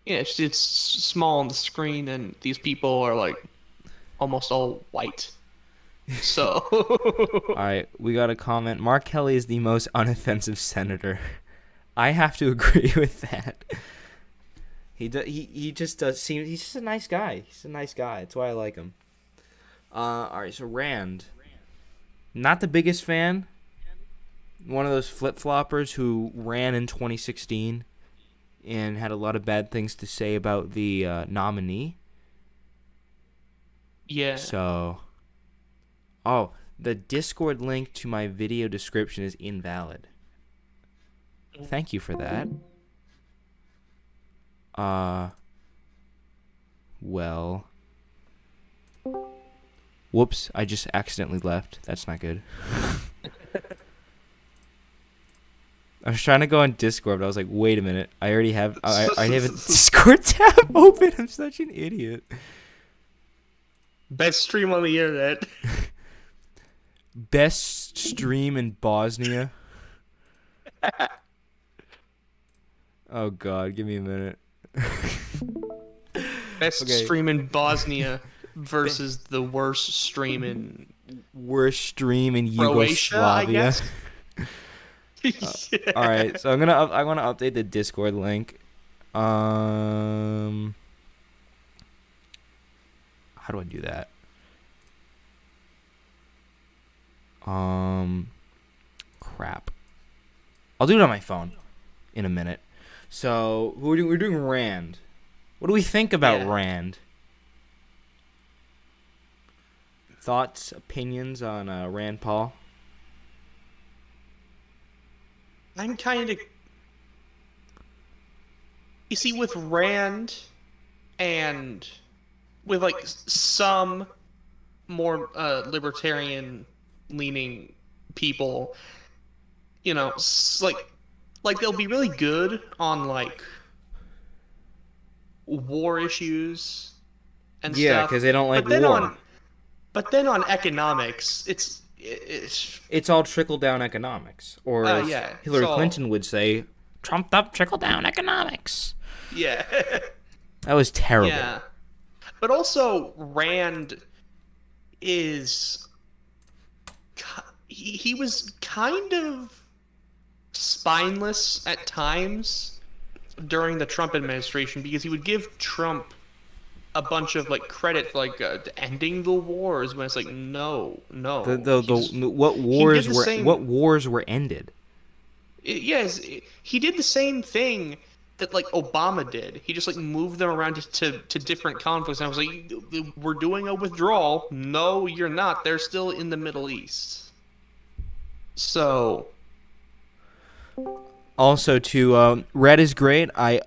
Yeah, it's small on the screen, and these people are like almost all white. So. All right, we got a comment. Mark Kelly is the most unoffensive senator. I have to agree with that. He just does seem. He's just a nice guy. He's a nice guy. That's why I like him. All right, so Rand. Not the biggest fan. One of those flip-floppers who ran in 2016 and had a lot of bad things to say about the nominee. Yeah. So, oh, the Discord link to my video description is invalid. Thank you for that. Well. Whoops, I just accidentally left. That's not good. I was trying to go on Discord, but I was like, wait a minute. I already have I have a Discord tab open. I'm such an idiot. Best stream on the internet. Best stream in Bosnia. Oh god, give me a minute. Best stream in Bosnia versus the worst stream in Yugoslavia. I guess. All right, so I'm gonna update the Discord link. How do I do that? Crap. I'll do it on my phone in a minute. So we're doing Rand. What do we think about Rand? Thoughts, opinions on Rand Paul? I'm kind of. You see, with Rand and with like some more libertarian-leaning people, you know, like they'll be really good on like war issues and stuff. Yeah, because they don't like war. But then on economics, it's all trickle-down economics. Or as Hillary Clinton would say, trumped-up trickle-down economics. Yeah. That was terrible. Yeah. But also, Rand is... He was kind of spineless at times during the Trump administration because he would give Trump a bunch of like credit for like ending the wars when it's like no. What wars were ended? Yes, he did the same thing that like Obama did. He just like moved them around to different conflicts. And I was like, we're doing a withdrawal. No, you're not. They're still in the Middle East. So. Also, to Red is great. I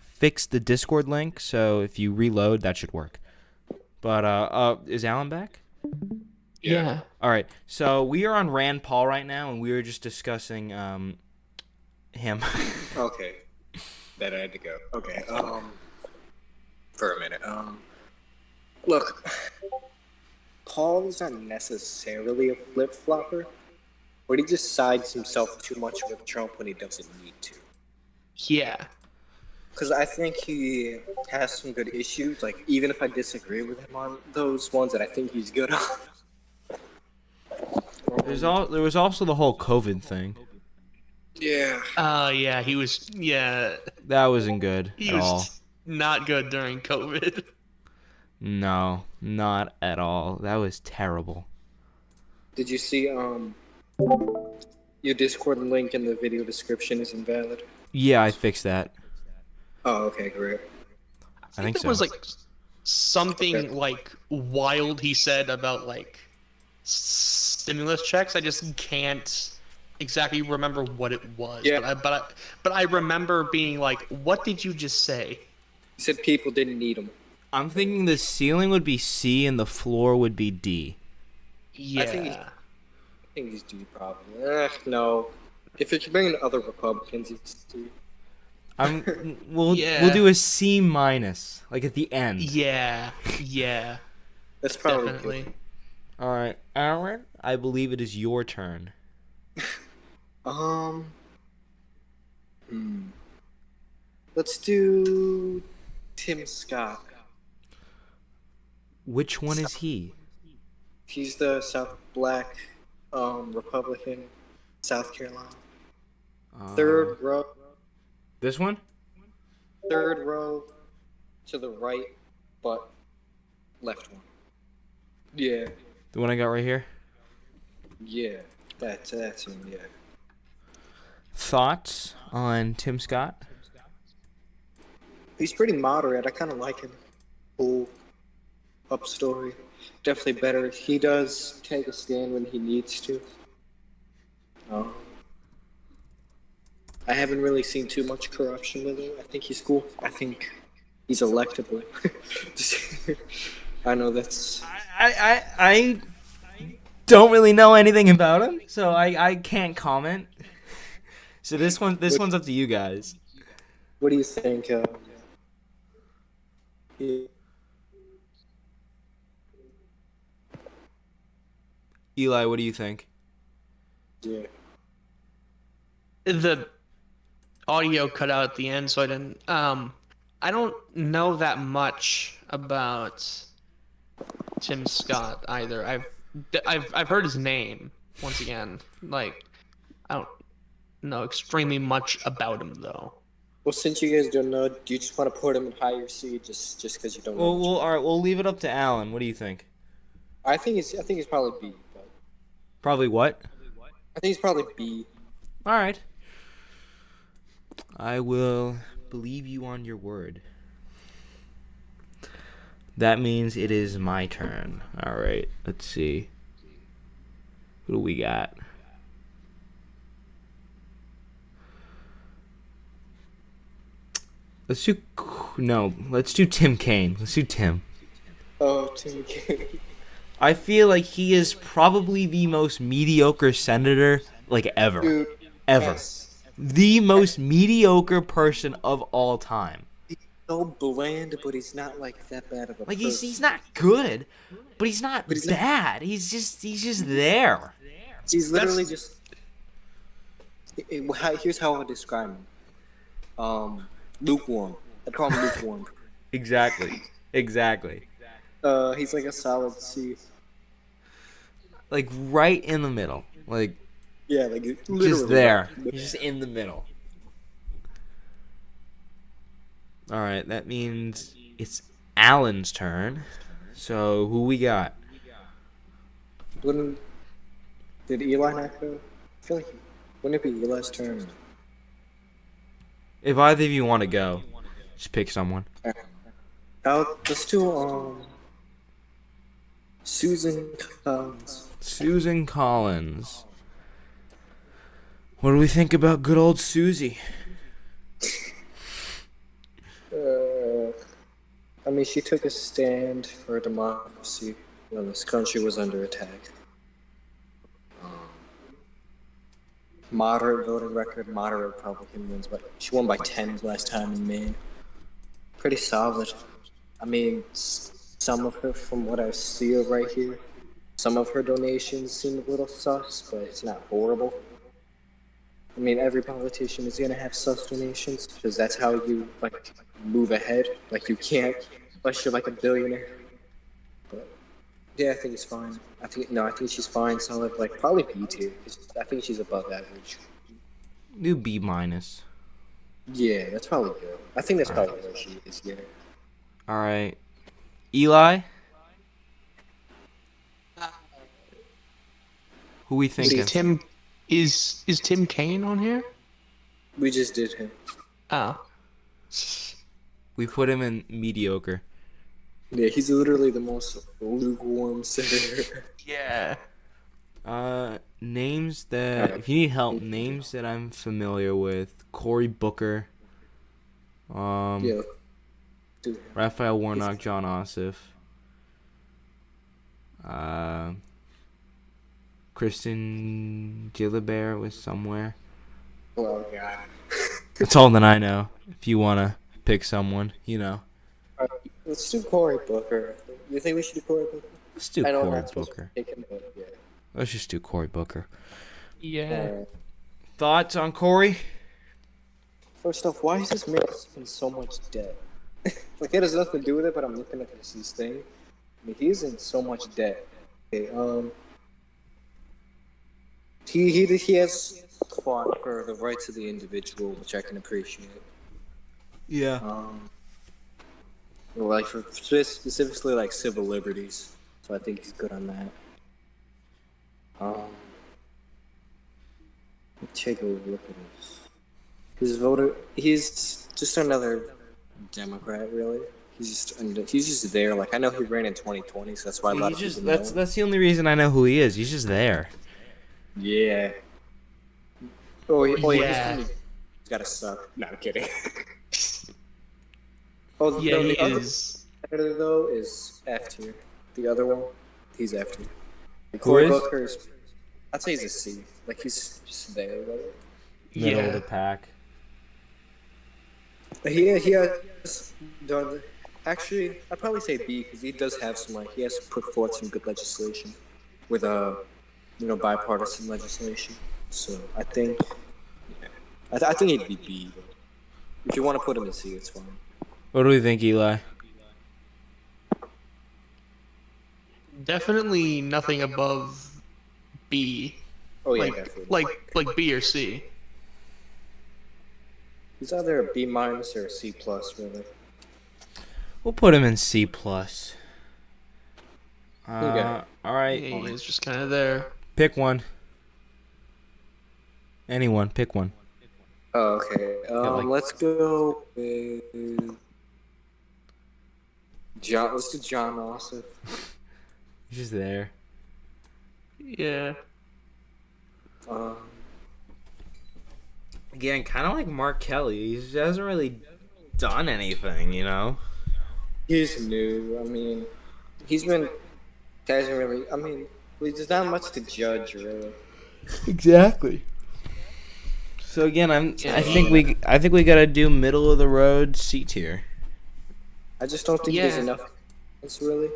fixed the Discord link, so if you reload, that should work. But is Alan back? Yeah. All right. So we are on Rand Paul right now, and we were just discussing him. Okay. That I had to go. Okay. For a minute. Look, Paul's not necessarily a flip-flopper, but he just sides himself too much with Trump when he doesn't need to. Yeah. Because I think he has some good issues, like, even if I disagree with him on those ones that I think he's good on. There was also the whole COVID thing. Yeah. Yeah, he was, yeah. That wasn't good at all. He was not good during COVID. No, not at all. That was terrible. Did you see, your Discord link in the video description is invalid? Yeah, I fixed that. Oh, okay, great. I think there was like something like wild he said about like stimulus checks. I just can't exactly remember what it was. Yeah. But I remember being like, "What did you just say?" He said people didn't need him. I'm thinking the ceiling would be C and the floor would be D. Yeah. I think he's D probably. No. If you're bringing other Republicans, he's D. We'll do a C minus, like at the end. Yeah. That's probably Definitely. good. All right, Aaron, I believe it is your turn. Let's do Tim Scott. Which one is he? He's the South Black Republican, South Carolina. Third row. This one? Third row to the right, but left one. Yeah. The one I got right here? Yeah. That's him, yeah. Thoughts on Tim Scott? He's pretty moderate. I kind of like him. Cool. Up story. Definitely better. He does take a stand when he needs to. I haven't really seen too much corruption with him. I think he's cool. I think he's electable. I know that's... I don't really know anything about him, so I can't comment. So this one's up to you guys. What do you think? Eli, what do you think? Yeah. The audio cut out at the end, so I didn't. I don't know that much about Tim Scott either. I've heard his name once again. Like, I don't know extremely much about him though. Well, since you guys don't know, do you just want to put him in higher C just because you don't know? Well, all right. We'll leave it up to Alan. What do you think? I think he's probably B. But Probably what? I think he's probably B. All right. I will believe you on your word. That means it is my turn. All right. Let's see. Who do we got? Let's do Tim Kaine. Let's do Tim. Oh, Tim Kaine. I feel like he is probably the most mediocre senator ever. Dude, ever. yes. The most mediocre person of all time. He's so bland, but he's not that bad of a person. He's not good, but he's not bad. He's just there. He's literally just... Here's how I would describe him. Lukewarm. I'd call him lukewarm. Exactly. He's like a solid C. Right in the middle. Yeah, literally. Just there. He's just in the middle. Alright, that means it's Alan's turn. So, who we got? Did Eli not go? I feel like... Wouldn't it be Eli's turn? If either of you want to go, just pick someone. Let's do, Susan Collins. Susan Collins. What do we think about good old Susie? I mean, she took a stand for democracy when this country was under attack. Moderate voting record, moderate Republican wins, but she won by 10 last time in Maine. Pretty solid. I mean, some of her, from what I see right here, some of her donations seem a little sus, but it's not horrible. I mean, every politician is gonna have sus donations, because that's how you, move ahead. You can't, unless you're a billionaire. But, yeah, I think it's fine. I think she's fine, solid, probably B tier. I think she's above average. Do B minus. Yeah, that's probably good. I think that's probably where she is, yeah. Alright. Eli? Who we thinking? Is Tim Kaine on here? We just did him. Oh. We put him in mediocre. Yeah, he's literally the most lukewarm senator. Yeah. names that if you need help, names that I'm familiar with: Cory Booker, Yeah. Dude. Raphael Warnock, John Ossoff, Kristen Gillibert was somewhere. Oh God. That's all that I know. If you wanna pick someone, Let's do Cory Booker. You think we should do Cory Booker? Let's do I know I'm Cory not supposed to Booker. pick him, but yeah. Let's just do Cory Booker. Yeah. Thoughts on Cory? First off, why is this man in so much debt? Like, it has nothing to do with it, but I'm looking at this thing. I mean, he's in so much debt. Okay, he has fought for the rights of the individual, which I can appreciate. Yeah. Like for specifically like civil liberties, so I think he's good on that. Let me take a look at this. He's just another Democrat, really. He's just there. Like, I know he ran in 2020, so that's why a lot of people know. That's the only reason I know who he is. He's just there. Yeah. Yeah. He's gotta suck. No, I'm kidding. Yeah, he the other is. senator, though, is F tier. The other one, he's F tier. Who is? Booker's, I'd say he's a C. Like, he's just there, right? Middle of Yeah. the pack. He has done. Actually, I'd probably say B because he does have some he has put forth some good legislation with bipartisan legislation. So I think, I think he'd be B. If you want to put him in C, it's fine. What do we think, Eli? Definitely nothing above B. Oh yeah, Like definitely. like B or C. He's either a B minus or a C plus, really. We'll put him in C plus. Okay. All right. Yeah, he is just kind of there. Pick one. Anyone, pick one. Oh, okay. Let's go with John. Let's do John Ossoff. He's just there. Yeah. Again, kind of like Mark Kelly. He hasn't really done anything, He's new. I mean, hasn't really. I mean, there's not much to judge, really. Exactly. So again, I think we gotta do middle of the road C tier. I just don't think there's enough. It's really.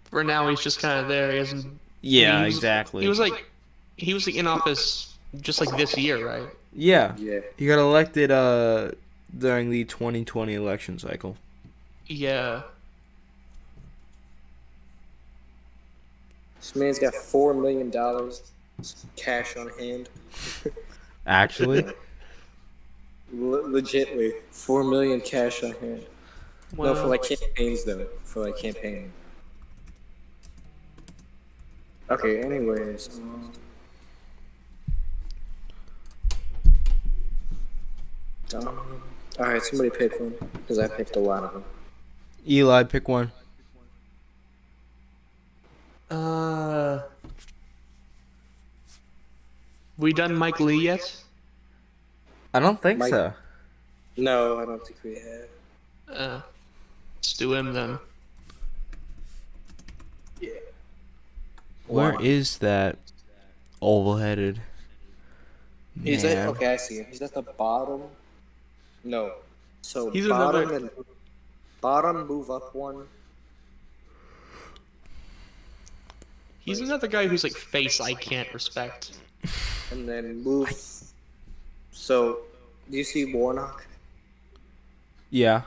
For now, he's just kind of there. He hasn't. Yeah, he was- exactly. He was in office just like this year, right? Yeah. Yeah. He got elected during the 2020 election cycle. Yeah. This man's got $4 million cash on hand. Actually, Legitly, $4 million cash on hand. Well, No, for like campaigns though. For like campaigning. Okay. Anyways. All right. Somebody pick one because I picked a lot of them. Eli, pick one. We done Mike Lee yet? I don't think Mike- so. No, I don't think we have. Let's do him then. Yeah. Where is that oval-headed He's man? okay, I see him. He's at the bottom. No. So He's bottom another- and bottom move up one. He's another guy whose face I can't respect. And then move. So, do you see Warnock? Yeah.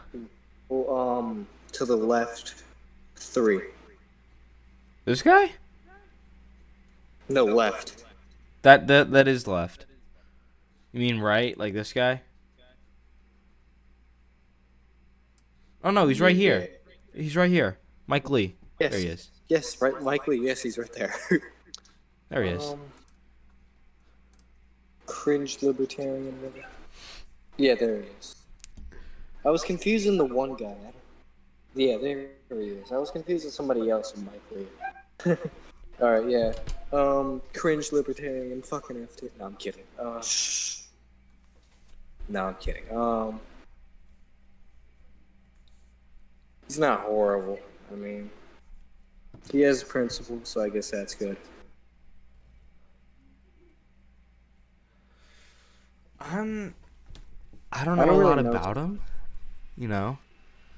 Well, to the left, 3. This guy? No, left. That is left. You mean right? Like this guy? Oh no, he's right here. He's right here. Mike Lee. Yes. There he is. Yes, right, Mike Lee. Yes, he's right there. There he is. Cringe libertarian. Really. Yeah, there he is. I was confusing the one guy. Yeah, there he is. I was confusing somebody else with Mike Lee. All right, yeah. Cringe libertarian, fucking FT. No, I'm kidding. No, I'm kidding. He's not horrible. I mean, he has principles, so I guess that's good. I don't know a really lot know. about him, you know.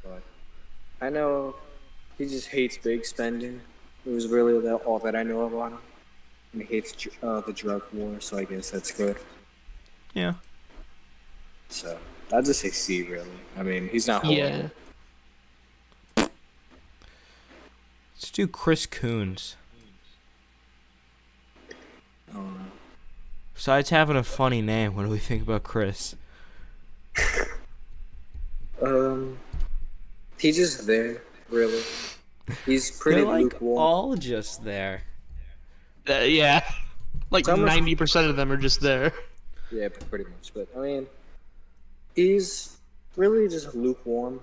But I know he just hates big spending. It was really all that I know about him. And he hates the drug war, so I guess that's good. Yeah. So I'd just say C, really. I mean, he's not horrible. Yeah. Let's do Chris Coons. I don't know. Besides having a funny name, what do we think about Chris? He's just there, really. He's pretty They're like lukewarm. all just there. Yeah. Like It's almost- 90% of them are just there. Yeah, pretty much. But I mean, he's really just lukewarm.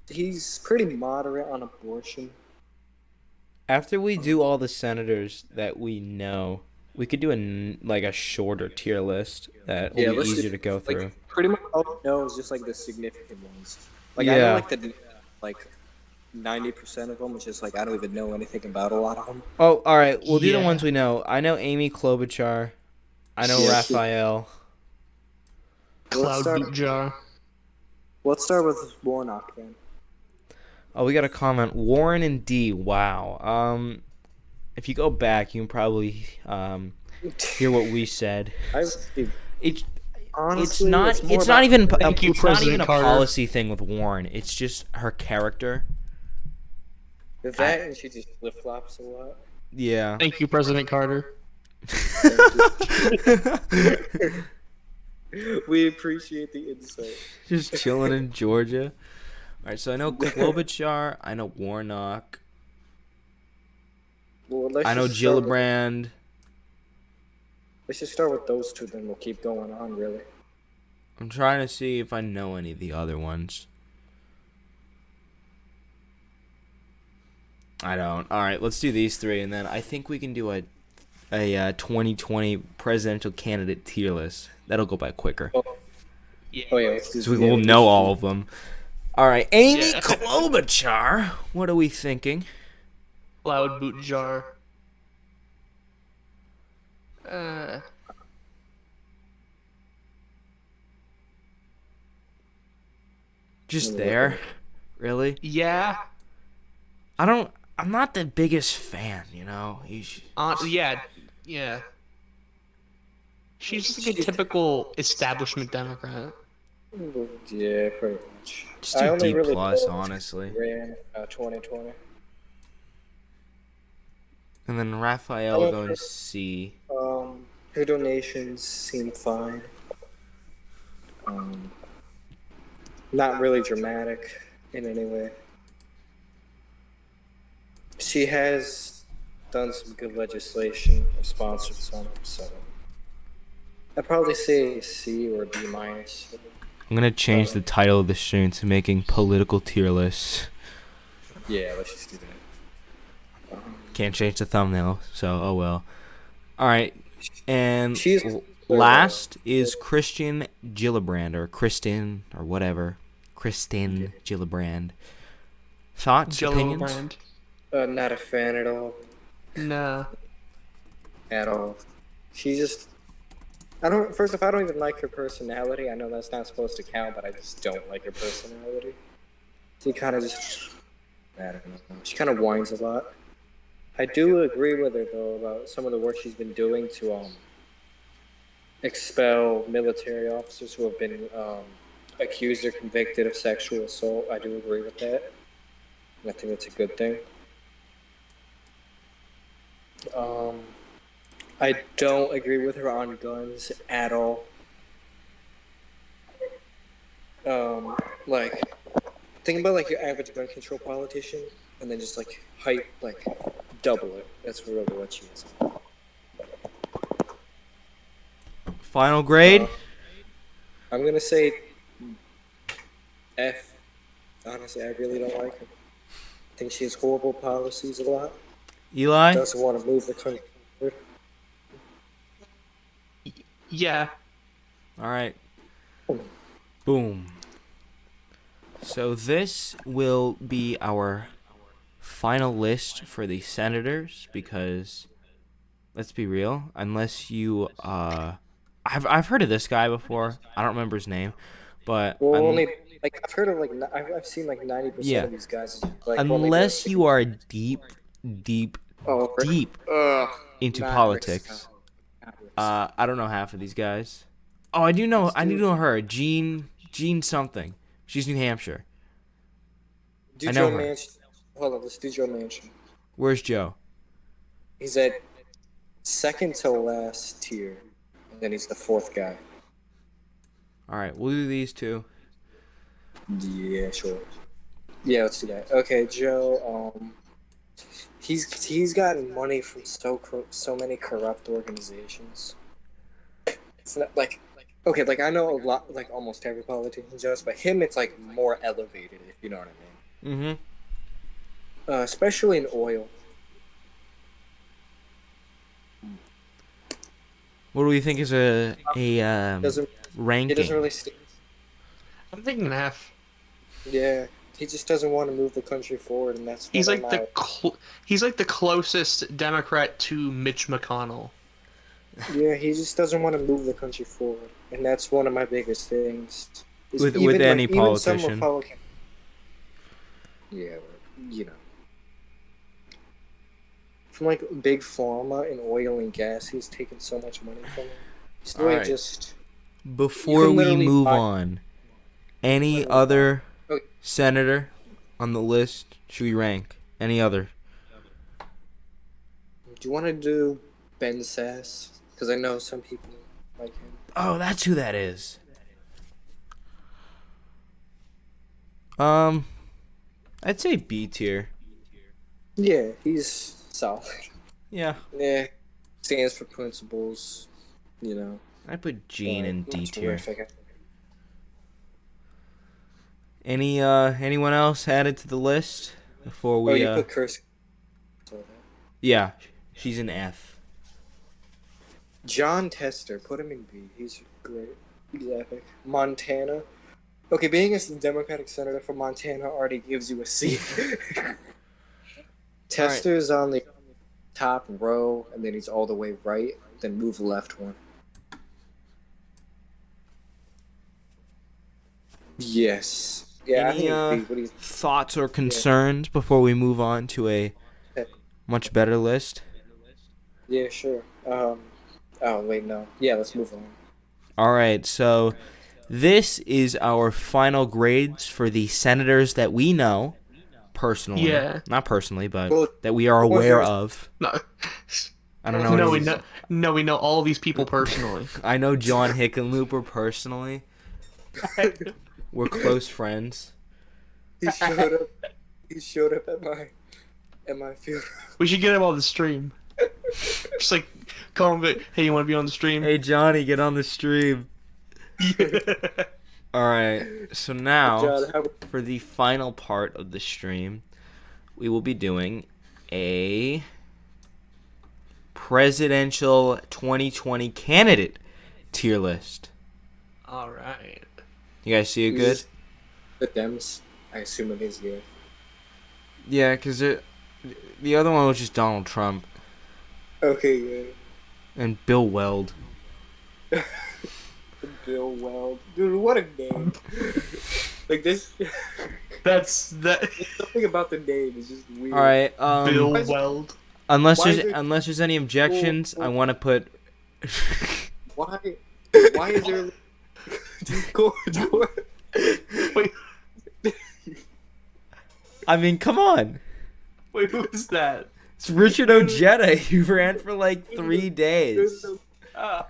He's pretty moderate on abortion. After we do all the senators that we know, we could do a shorter tier list that will be let's easier do- to go through. Like, pretty much all I know is just like the significant ones. Like I Yeah. know like the 90% of them. It's just like I don't even know anything about a lot of them. Oh, all right. We'll do the Yeah. ones we know. I know Amy Klobuchar. I know Yeah. Raphael. Cloud start- boot jar. Let's start with Warnock then. Oh, we got a comment. Warren and D. Wow. If you go back, you can probably hear what we said. It's Honestly, not. it's more It's not about- even. Thank you, It's not even President a Carter. policy thing with Warren. It's just her character. that, and she just flip flops a lot. Yeah. Thank you, President Carter. We appreciate the insight. Just chilling in Georgia. All right. So I know Klobuchar. I know Warnock. Well, let's I know just start with- Gillibrand. Let's just start with those two, then we'll keep going on. Really. I'm trying to see if I know any of the other ones. I don't. All right, let's do these three, and then I think we can do a 2020 presidential candidate tier list. That'll go by quicker, Yeah. Oh yeah, let's do. so we will know all of them. All right, Amy Yeah. Klobuchar. What are we thinking? Cloud boot jar. Just there, really? Yeah. I'm not the biggest fan, you know. Yeah. Yeah. She's just like a typical establishment Democrat. Yeah, pretty much. Just I do only D really plus, know honestly. Ran 2020. And then Raphael going C. Her donations seem fine. Not really dramatic in any way. She has done some good legislation or sponsored some, so I'd probably say C or B minus. I'm gonna change the title of the stream to making political tier lists. Yeah, let's just do that. Can't change the thumbnail, so oh well. All right, and She's last is Christian Gillibrand or Kristen or whatever. Kristen Gillibrand. Thoughts, Jello opinions? brand. Not a fan at all. Nah. At all. She just. I don't. First off, I don't even like her personality. I know that's not supposed to count, but I just don't like her personality. She kind of just. I don't know. She kind of whines a lot. I do agree with her though about some of the work she's been doing to expel military officers who have been accused or convicted of sexual assault. I do agree with that. I think that's a good thing. I don't agree with her on guns at all. Like, think about like your average gun control politician, and then just like double it. That's really what she is. Final grade? I'm gonna say F. Honestly, I really don't like her. think she has horrible policies a lot. Eli? Doesn't want to move the country forward. Yeah. All right. Boom. So this will be our final list for the senators because, let's be real, unless you I've heard of this guy before. I don't remember his name, but Well, only like I've heard of like I've seen like 90% Yeah. of these guys. Like, unless you are deep oh, into Mavericks. politics, Mavericks. I don't know half of these guys. Oh, I do know. I do know her, Jean something. She's New Hampshire. Do I know Joe her. Manchin. Hold on, let's do Joe Manchin. Where's Joe? He's at second to last tier, and then he's the fourth guy. All right, we'll do these two. Yeah, sure. Yeah, let's do that. Okay, Joe. He's gotten money from so many corrupt organizations. It's not like okay, like I know a lot, like almost every politician does, but him, it's like more elevated, if you know what I mean. Mm-hmm. Especially in oil. What do we think is a Doesn't ranking? He doesn't really. I'm thinking F. Yeah, he just doesn't want to move the country forward, and that's. He's one like of my- he's like the closest Democrat to Mitch McConnell. Yeah, he just doesn't want to move the country forward, and that's one of my biggest things. Is With even, any even some politician. Republican- Yeah, but, you know. From like big pharma and oil and gas, he's taken so much money from him. He's really Alright. just. Before You can we literally move buy- on, any Literally other buy- Okay. senator on the list should we rank? Any other? Do you want to do Ben Sass? Because I know some people like him. Oh, that's who that is. I'd say B tier. Yeah, he's solid. Yeah, Yeah, stands for principles. You know. I'd put Gene in D Not tier. terrific. Anyone else added to the list before Oh, we? you put Kursk. Yeah, she's an F. John Tester, put him in B. He's great. He's epic. Montana. Okay, being a Democratic senator from Montana already gives you a C. Tester's on the top row, and then he's all the way right. Then move left one. Yes. Yeah, Any, I think what he's Thoughts or concerns before we move on to a much better list? yeah, sure. Oh wait, no. Yeah, let's move on. All right, so this is our final grades for the senators that we know personally. Yeah. Not personally, but Well, that we are aware of. No, I don't know. no, any- we know all of these people personally. I know John Hickenlooper personally. We're close friends. He showed up. He showed up at my funeral. We should get him on the stream. Just like call him. Hey, you want to be on the stream? Hey Johnny, get on the stream. All right. So now, John, how for the final part of the stream, we will be doing a presidential 2020 candidate tier list. All right. You guys see it good? The Dems. I assume it is good. Yeah, because the other one was just Donald Trump Okay, yeah. and Bill Weld. Bill Weld. Dude, what a name. Like this. That's that. Something about the name is just weird. All right. Bill Why is it- Weld. Unless why there's is it- unless there's any objections, I want to put. Why is there Wait, I mean, come on. wait, who is that? It's Richard Ojeda. He ran for like 3 days. I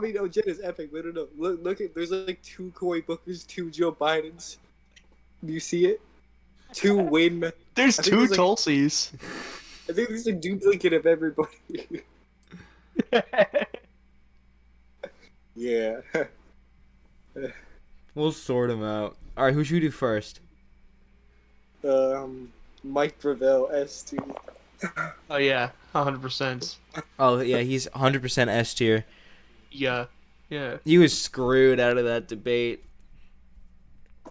mean, Ojeda's epic, but no. Look at there's like 2 Cory Bookers, 2 Joe Bidens. Do you see it? 2 Wayne. There's I think two there's, like- Tulsies. I think there's a duplicate of everybody. Yeah. We'll sort them out. All right, who should we do first? Mike Gravel, S tier. Oh yeah, 100%. Oh yeah, he's 100% S tier. Yeah, yeah. He was screwed out of that debate.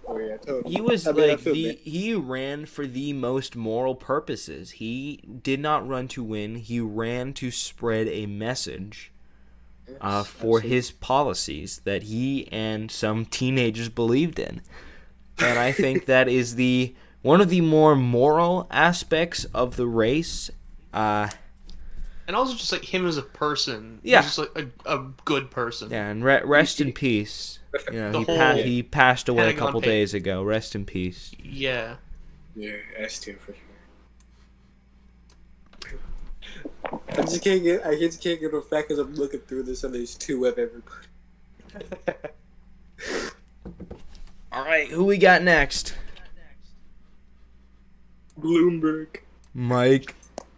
Oh yeah, totally. He was I mean, I like feel bad. he ran for the most moral purposes. He did not run to win. He ran to spread a message Yes, for absolutely. his policies that he and some teenagers believed in. And I think that is one of the more moral aspects of the race. And also just like him as a person. Yeah. He's just like a good person. Yeah, and rest in peace. You know, The whole- he passed away a Pentagon couple Papers. days ago. Rest in peace. Yeah. Yeah, S tier for sure. I just can't get the fact because I'm looking through this and there's 2 of everybody. All right, who we got next? Bloomberg. Mike.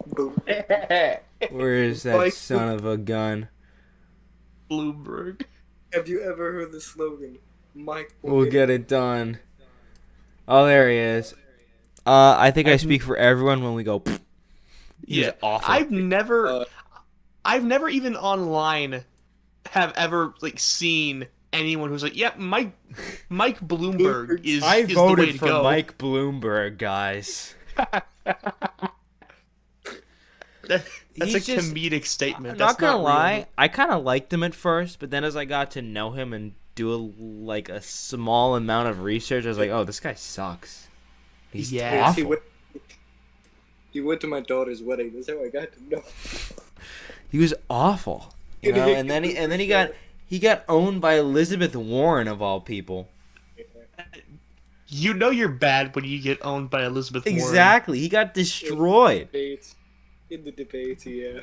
Bloomberg. Where is that Mike. son of a gun? Bloomberg. Have you ever heard the slogan? Mike will We'll get it done. Oh, there he is. I think I speak for everyone when we go. Pfft. He's awful. I've never Uh, even online have ever like seen anyone who's like, "Yep, Mike Bloomberg is I is the way voted to for go." Mike Bloomberg, guys. That's He's a just- comedic statement. I'm That's not gonna real. lie, I kind of liked him at first, but then as I got to know him and do a small amount of research, I was like, oh, this guy sucks. He's Yeah. yes, awful. he went to my daughter's wedding. That's how I got to know. He was awful. You know, and then he got owned by Elizabeth Warren of all people. You know you're bad when you get owned by Elizabeth Warren. Exactly. He got destroyed. In the debates, yeah.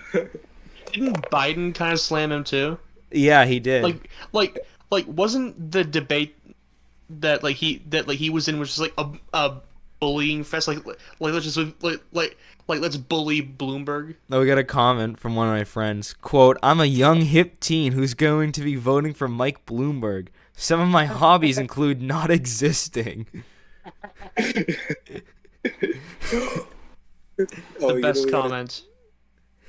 Didn't Biden kind of slam him too? Yeah, he did. Like wasn't the debate that he was in was just like a bullying fest? Like let's just let's bully Bloomberg. Oh, we got a comment from one of my friends. Quote, I'm a young hip teen who's going to be voting for Mike Bloomberg. Some of my hobbies include not existing. The best comment.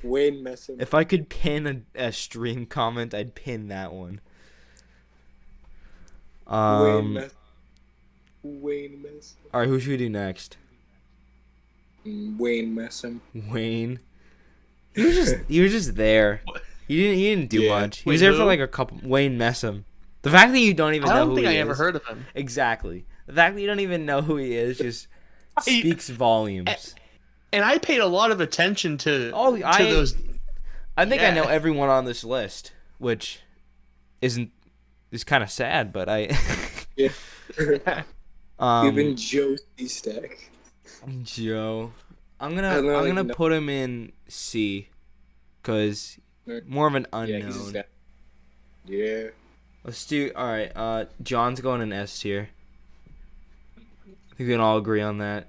Wayne Messam. If I could pin a stream comment, I'd pin that one. Wayne Messam. Alright, who should we do next? Wayne Messam. Wayne. He was just there. He didn't do Yeah. much. He Wait, was there for who? like a couple. Wayne Messam. The fact that you don't even I know don't who think he I ever is. heard of him. Exactly. The fact that you don't even know who he is just speaks volumes. And I paid a lot of attention to those. I think I know Yeah. everyone on this list, which is kind of sad, but I Yeah. um Even Joe Stack. Joe. I'm I don't gonna know. put him in C, cause more of an Yeah, unknown. Yeah. Let's do. All right. John's going in S tier. I think we can all agree on that.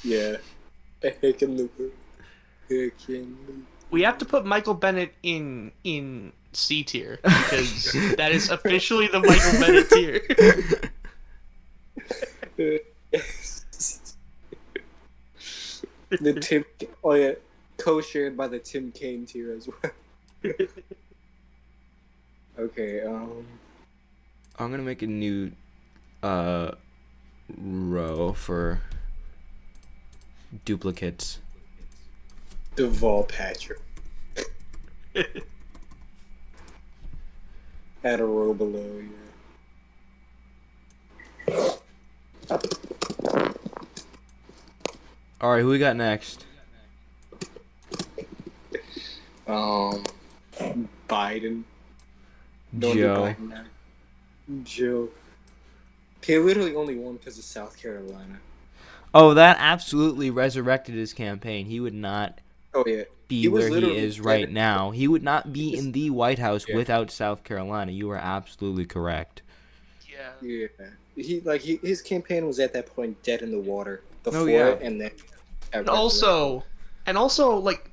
Yeah. Hickenlooper. We have to put Michael Bennett in C tier because that is officially the Michael Bennett tier. The Tim. Oh yeah. Co-shared by the Tim Kaine tier as well. Okay. I'm gonna make a new row for duplicates. Deval Patrick. At a row below, yeah. All right, who we got next? Biden. Don't do Joe. Biden now. Joe. He literally only won because of South Carolina. Oh, that absolutely resurrected his campaign. He would not Oh yeah. be He was where he literally is right dead. now. He would not be in the White House Yeah. without South Carolina. You are absolutely correct. Yeah. Yeah. His campaign was at that point dead in the water before yeah. and then. And also like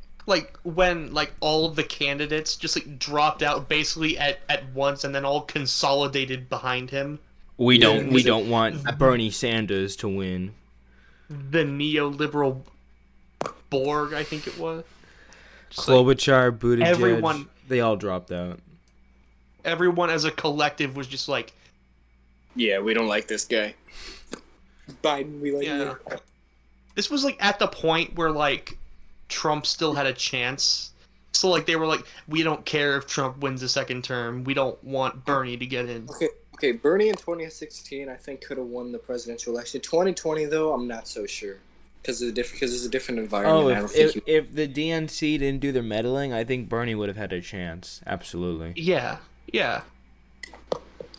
when like all of the candidates just like dropped out basically at once and then all consolidated behind him. We Yeah, don't was it- want Bernie Sanders to win. the neoliberal Borg, I think it was. Just Klobuchar, Buttigieg, everyone, they all dropped out. everyone as a collective was just like, Yeah, we don't like this guy. Biden, we like yeah. you. This was like at the point where like Trump still had a chance. So like they were like, we don't care if Trump wins a second term. We don't want Bernie to get in. Okay, Bernie in 2016, I think, could have won the presidential election. 2020, though, I'm not so sure. Because it's a different environment. Oh, I don't think if the DNC didn't do their meddling, I think Bernie would have had a chance. Absolutely. Yeah, yeah.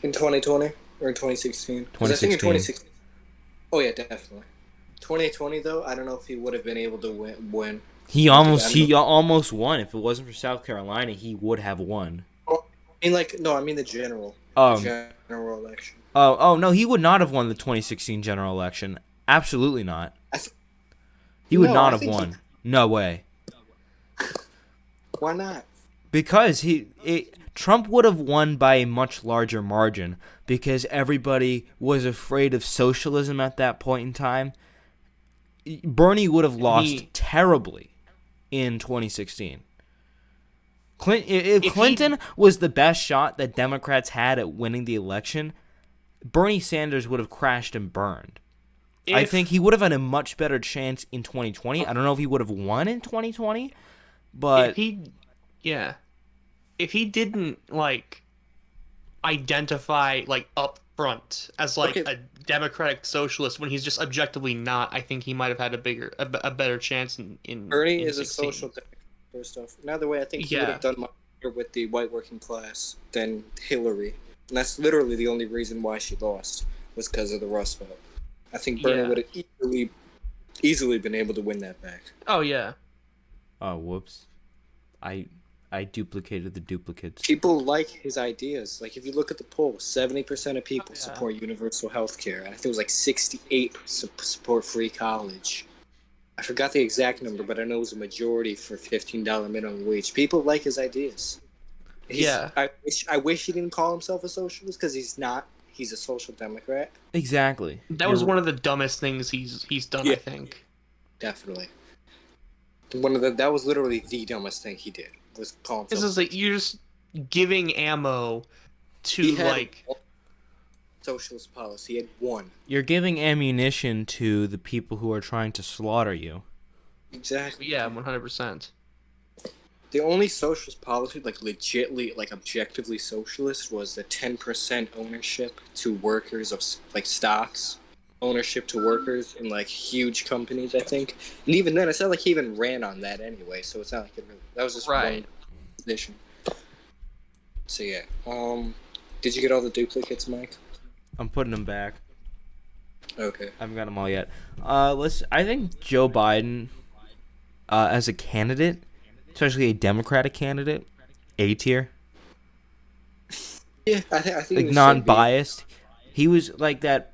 in 2020 or in 2016? 'Cause I think in 2016. Oh yeah, definitely. 2020 though, I don't know if he would have been able to win. He almost won. If it wasn't for South Carolina, he would have won. I mean the general. General election. Oh no, he would not have won the 2016 general election. Absolutely not. He would not have won. No way. Why not? Because Trump would have won by a much larger margin because everybody was afraid of socialism at that point in time. Bernie would have lost terribly in 2016. If Clinton was the best shot that Democrats had at winning the election, Bernie Sanders would have crashed and burned. I think he would have had a much better chance in 2020. I don't know if he would have won in 2020, but if he didn't like identify like up front as like a democratic socialist when he's just objectively not, I think he might have had a better chance in Bernie in is 16. a social democrat first off. Another way, I think he would have done much better with the white working class than Hillary, and that's literally the only reason why she lost was because of the Rust Belt. I think Bernie would have easily been able to win that back. Oh yeah. Oh whoops, I duplicated the duplicates. People like his ideas. Like if you look at the polls, 70% of people support universal health care. I think it was like 68 support free college. I forgot the exact number, but I know it was a majority for $15 minimum wage. People like his ideas. I wish he didn't call himself a socialist because he's not. He's a social democrat. Exactly. That was one of the dumbest things he's done. I think. Definitely. That was literally the dumbest thing he did. Was call himself. This is like you're just giving ammo to like socialist policy. He had one. You're giving ammunition to the people who are trying to slaughter you. Exactly. Yeah, 100%. The only socialist policy, like legitly, like objectively socialist, was the 10% ownership to workers of like stocks, ownership to workers in like huge companies. I think, and even then, it's not like he even ran on that anyway. So it's not like it really. That was just one position. So yeah. Did you get all the duplicates, Mike? I'm putting them back. Okay. I haven't got them all yet. I think Joe Biden, as a candidate, especially a Democratic candidate, A tier. Yeah, I think like non-biased. He was like that.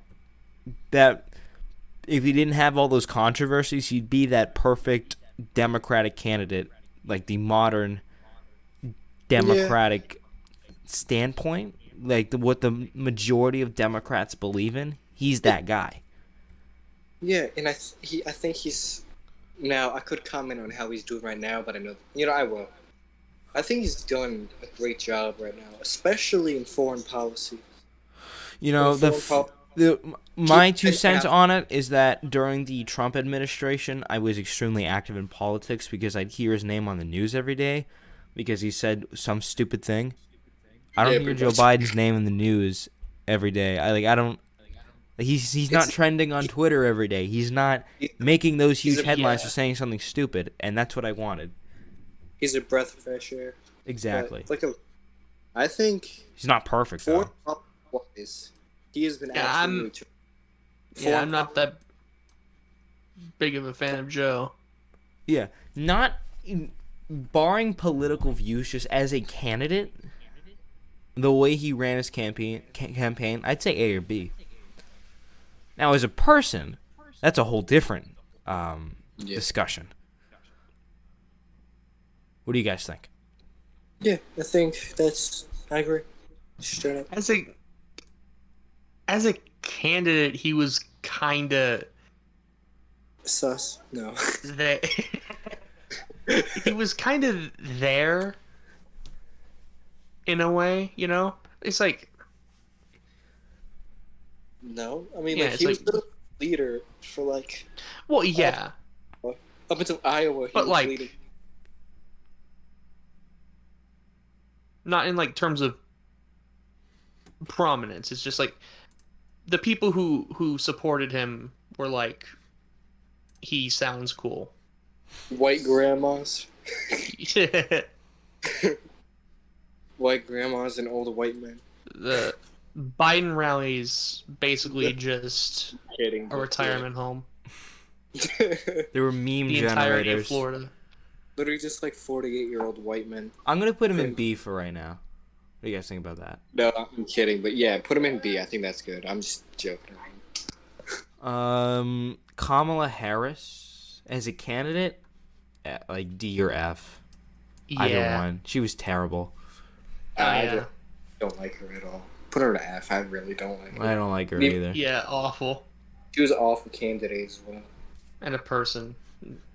If he didn't have all those controversies, he'd be that perfect Democratic candidate, like the modern Democratic standpoint, like what the majority of Democrats believe in. He's that guy. Yeah, and I think he's. Now, I could comment on how he's doing right now, but I will. I think he's done a great job right now, especially in foreign policy. You know, my 2 cents on it is that during the Trump administration, I was extremely active in politics because I'd hear his name on the news every day because he said some stupid thing. I don't hear Joe Biden's name in the news every day. He's not trending on Twitter every day. He's not making those huge headlines for saying something stupid, and that's what I wanted. He's a breath of fresh air. Exactly. I think he's not perfect though. He has been I'm not that big of a fan of Joe. Yeah, not barring political views, just as a candidate, the way he ran his campaign, I'd say A or B. Now, as a person, that's a whole different discussion. What do you guys think? Yeah, I think I agree. Straight up. As a candidate, he was kind of Sus? No. that he was kind of there in a way, you know? It's like, No, I mean, Yeah, like, it's he was like- the leader for, like, well, yeah, up until Iowa, he But, was like, leading. not in like terms of prominence. It's just like the people who supported him were like, he sounds cool. White grandmas. White grandmas and old white men. The Biden rallies basically just Kidding. a retirement home. There were meme The entirety of generators. Florida. Literally just like 48-year-old white men. I'm gonna put him in B for right now. What do you guys think about that? No, I'm kidding, but yeah, put him in B. I think that's good. I'm just joking. Kamala Harris as a candidate, like D or F. Either Yeah. one. She was terrible. I yeah. don't like her at all. Put her to F. I really don't like her. I don't like her Me- either. Yeah, awful. She was an awful candidate as well. And a person.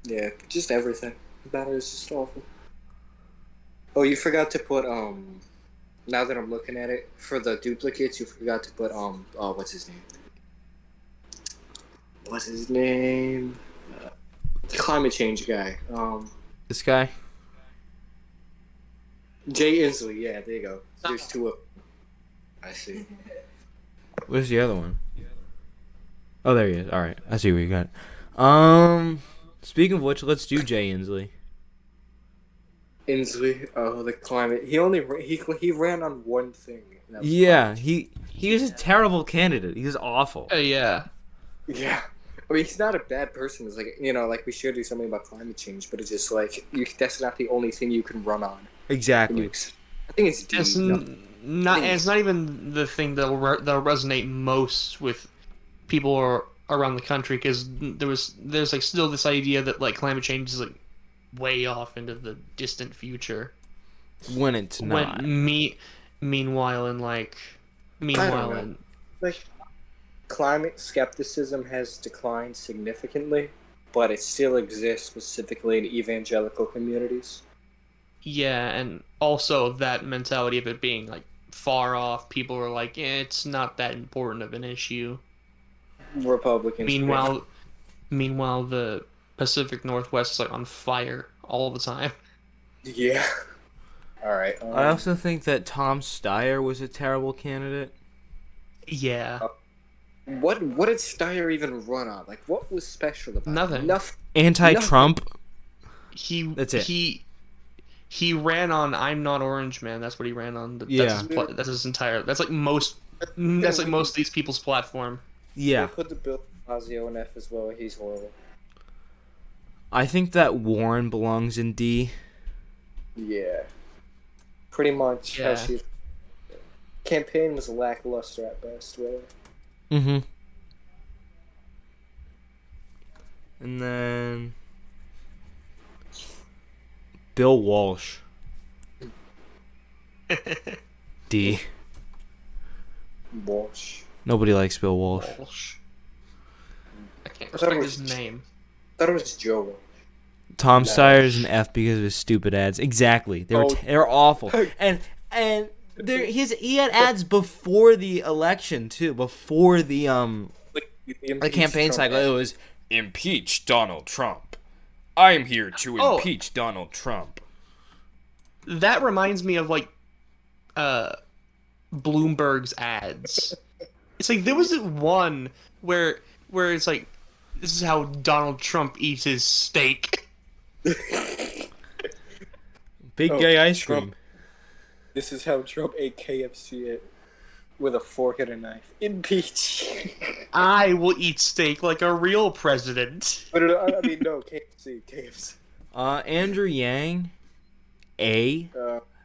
Yeah, just everything about her is just awful. Oh, you forgot to put now that I'm looking at it, for the duplicates, you forgot to put what's his name? What's his name? The climate change guy. This guy? Jay Inslee. Yeah, there you go. There's two of them. I see. Where's the other one? Oh, there he is. All right, I see what you got. Speaking of which, let's do Jay Inslee. Inslee. Oh, the climate. He ran on one thing. And that was Yeah, climate. he was a terrible candidate. He was awful. Yeah. Yeah. I mean, he's not a bad person. It's like, like we should do something about climate change, but it's just like that's not the only thing you can run on. Exactly. I think it's D. It's no. not. And it's not even the thing that'll resonate most with people around the country, because there's like still this idea that like climate change is like way off into the distant future. When it's not. Meanwhile, in Like, climate skepticism has declined significantly, but it still exists specifically in evangelical communities. yeah, and also that mentality of it being like far off. People are like, it's not that important of an issue. Republicans. Meanwhile, the Pacific Northwest is like on fire all the time. Yeah. All right. I also think that Tom Steyer was a terrible candidate. Yeah, What did Steyer even run on? Like, what was special about Nothing. it? Nothing. Anti-Trump. That's it. He ran on "I'm not Orange Man." That's what he ran on. That's his entire. That's like most. That's like most of these people's platform. Yeah. Put the Bill Blasio in F as well. He's horrible. I think that Warren belongs in D. Yeah. Pretty much. Yeah. How she. Campaign was lackluster at best, really. Mm-hmm. And then Bill Walsh. D. Walsh. Nobody likes Bill Walsh. Walsh. I can't I thought it respect was- his name. I thought it was Joe Walsh. Tom No. Steyer's an F because of his stupid ads. Exactly. They were Oh. they're awful. And he had ads before the election too. Before the campaign cycle, it was impeach Donald Trump. I'm here to Oh. impeach Donald Trump. That reminds me of like Bloomberg's ads. It's like there was one where it's like, this is how Donald Trump eats his steak. Big Oh, gay ice Trump. cream. This is how Trump ate KFC with a fork and a knife. Impeach. I will eat steak like a real president. But I mean, no, KFC. Andrew Yang, A.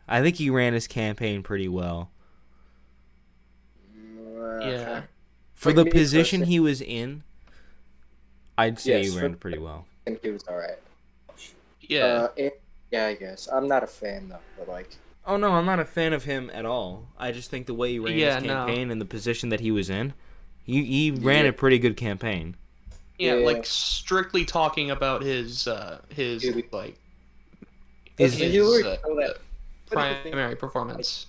I think he ran his campaign pretty well. Yeah. For Like the me position personally- he was in, I'd say Yes, he ran pretty well. And he was alright. Yeah. Yeah, I guess. I'm not a fan, though, but like... Oh no, I'm not a fan of him at all. I just think the way he ran Yeah, his no. campaign and the position that he was in, he ran Yeah. a pretty good campaign. Yeah, Yeah. like strictly talking about his Dude. like Is He his literally told that. Anybody who primary thinks- performance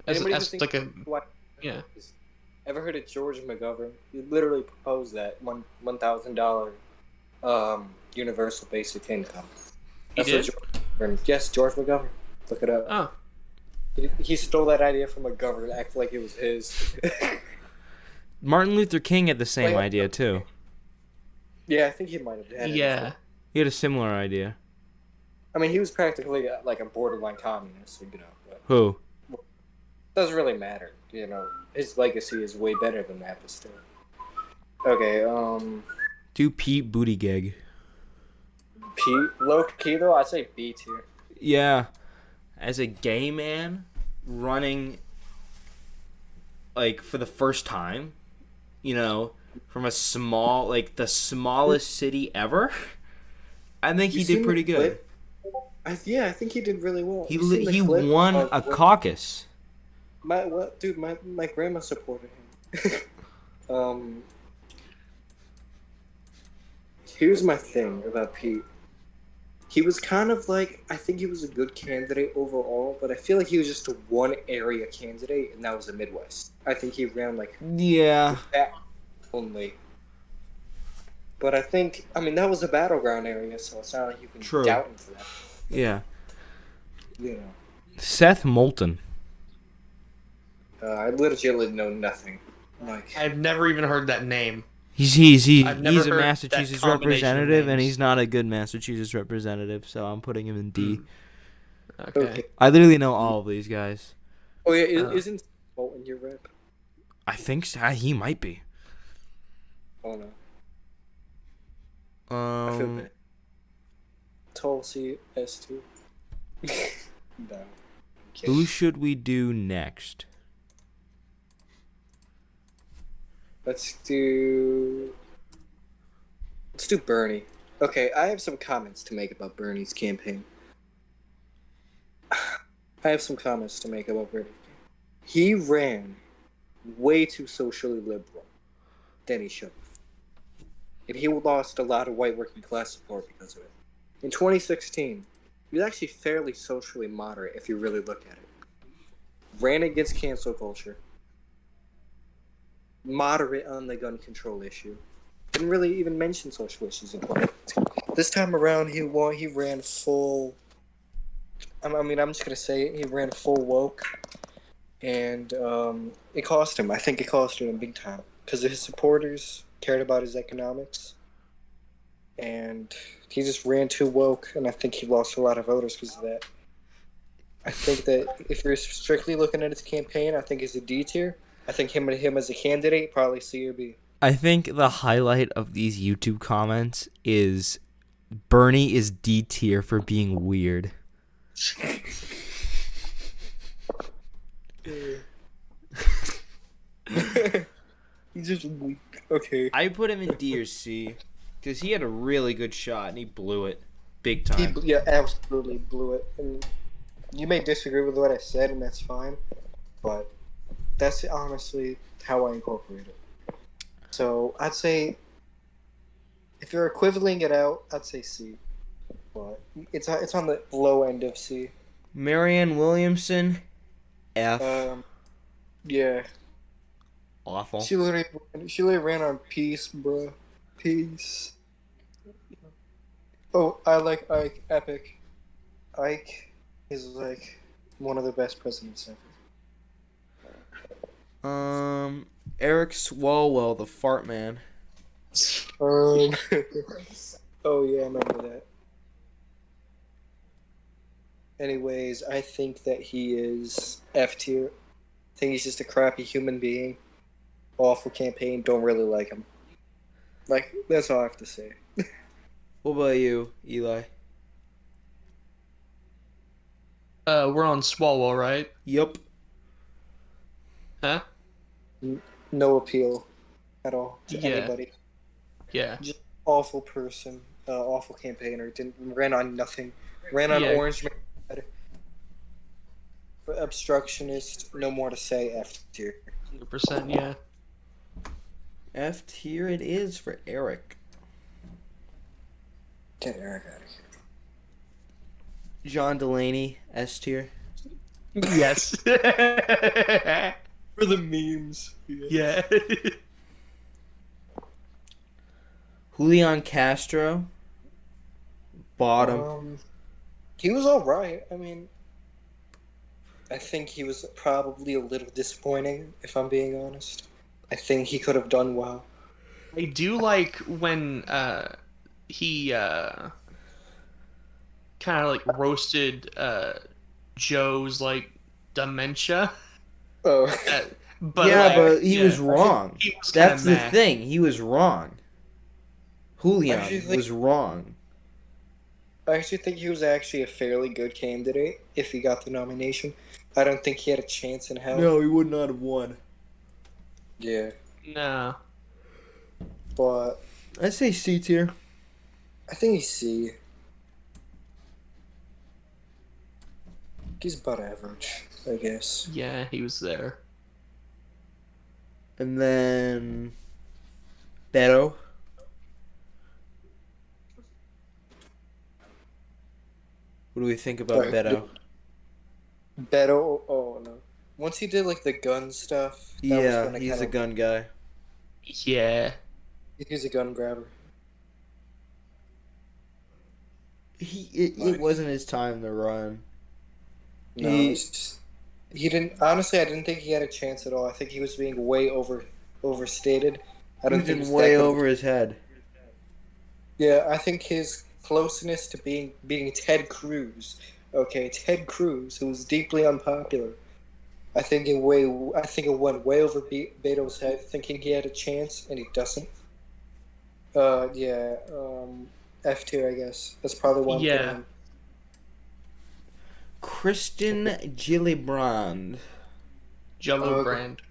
Anybody who as thinks like a why- yeah. Ever heard of George McGovern? He literally proposed that $1,000 universal basic income. He did? Yes, George McGovern. Look it up. Oh, He stole that idea from McGovern, act like it was his. Martin Luther King had the same idea too. Yeah, I think he might have had it. yeah. He had a similar idea. I mean, he was practically like a borderline communist, you know. But Who? doesn't really matter, you know. His legacy is way better than that, but still. Okay, Do Pete Buttigieg. Pete, low key though, I'd say B tier. Yeah, as a gay man running, like, for the first time, you know, from a small, like, the smallest city ever, I think he You did seen pretty the good. clip? I think he did really well. He You seen the he clip won of a when- caucus. My grandma supported him. Here's my thing about Pete. He was kind of like, I think he was a good candidate overall, but I feel like he was just a one area candidate, and that was the Midwest. I think he ran like Yeah. that only. But I think, I mean, that was a battleground area, so it's not like you can True. doubt him for that. Yeah. You know, Seth Moulton. I legitimately know nothing. Like, I've never even heard that name. He's I've never he's a heard that Massachusetts combination of representative, and names. he's not a good Massachusetts representative, so I'm putting him in D. Okay. okay. I literally know all of these guys. Oh yeah, isn't Bolton your rep? I think so. He might be. Oh no. I feel Um, bad. Tulsi S2. No. who should we do next? Let's do Bernie. Okay, I have some comments to make about Bernie's campaign. He ran way too socially liberal than he should have. And he lost a lot of white working class support because of it. In 2016, he was actually fairly socially moderate if you really look at it. Ran against cancel culture. Moderate on the gun control issue. Didn't really even mention social issues in politics. This time around, he ran full. I'm just gonna say it. He ran full woke, and it cost him. I think it cost him big time because his supporters cared about his economics, and he just ran too woke, and I think he lost a lot of voters because of that. I think that if you're strictly looking at his campaign, I think he's a D tier. I think him as a candidate, probably C or B. I think the highlight of these YouTube comments is Bernie is D tier for being weird. He's just weak. Okay. I put him in D or C because he had a really good shot and he blew it big time. He absolutely blew it. And you may disagree with what I said, and that's fine. But that's honestly how I incorporate it. So I'd say, if you're equivalenting it out, I'd say C. But it's on the low end of C. Marianne Williamson, F. Yeah. Awful. She literally ran on peace, bro. Peace. Oh, I like Ike. Epic. Ike is like one of the best presidents ever. Eric Swalwell, the fart man. Oh yeah, I remember that. Anyways, I think that he is F tier. I think he's just a crappy human being. Awful campaign. Don't really like him. Like, that's all I have to say. What about you, Eli? We're on Swalwell, right? Yup. Huh? No appeal at all to Yeah. anybody. Yeah. Just awful person. Awful campaigner. Ran on nothing. Ran on Yeah. Orange Man. For obstructionist, no more to say. F tier. 100%, yeah. F tier it is for Eric. Get Eric out of here. John Delaney, S tier. Yes. For the memes. Yeah. Julian Castro, bottom. He was alright. I mean, I think he was probably a little disappointing, if I'm being honest. I think he could have done well. I do like when he kind of like roasted Joe's like dementia. Oh. But yeah, like, but he was wrong. He was That's the mad. thing. He was wrong. Julian Actually, was wrong. I actually think he was actually a fairly good candidate if he got the nomination. I don't think he had a chance in hell. No, he would not have won. Yeah, No. but I'd say C tier. I think he's C. He's about average, I guess. Yeah, he was there. And then Beto. What do we think about Right. Beto? Beto, oh no. Once he did like the gun stuff, that was Yeah, when I he's a kinda- gun guy. Yeah. He's a gun grabber. It wasn't his time to run. No, it's just, he didn't. Honestly, I didn't think he had a chance at all. I think he was being way overstated. I He don't was think in he's way that good. over his head. Yeah, I think his closeness to beating Ted Cruz. Okay, Ted Cruz, who was deeply unpopular. I think it went way over Beto's head, thinking he had a chance, and he doesn't. Yeah. F tier, I guess. That's probably one. Yeah. Kristen Gillibrand. Jello brand.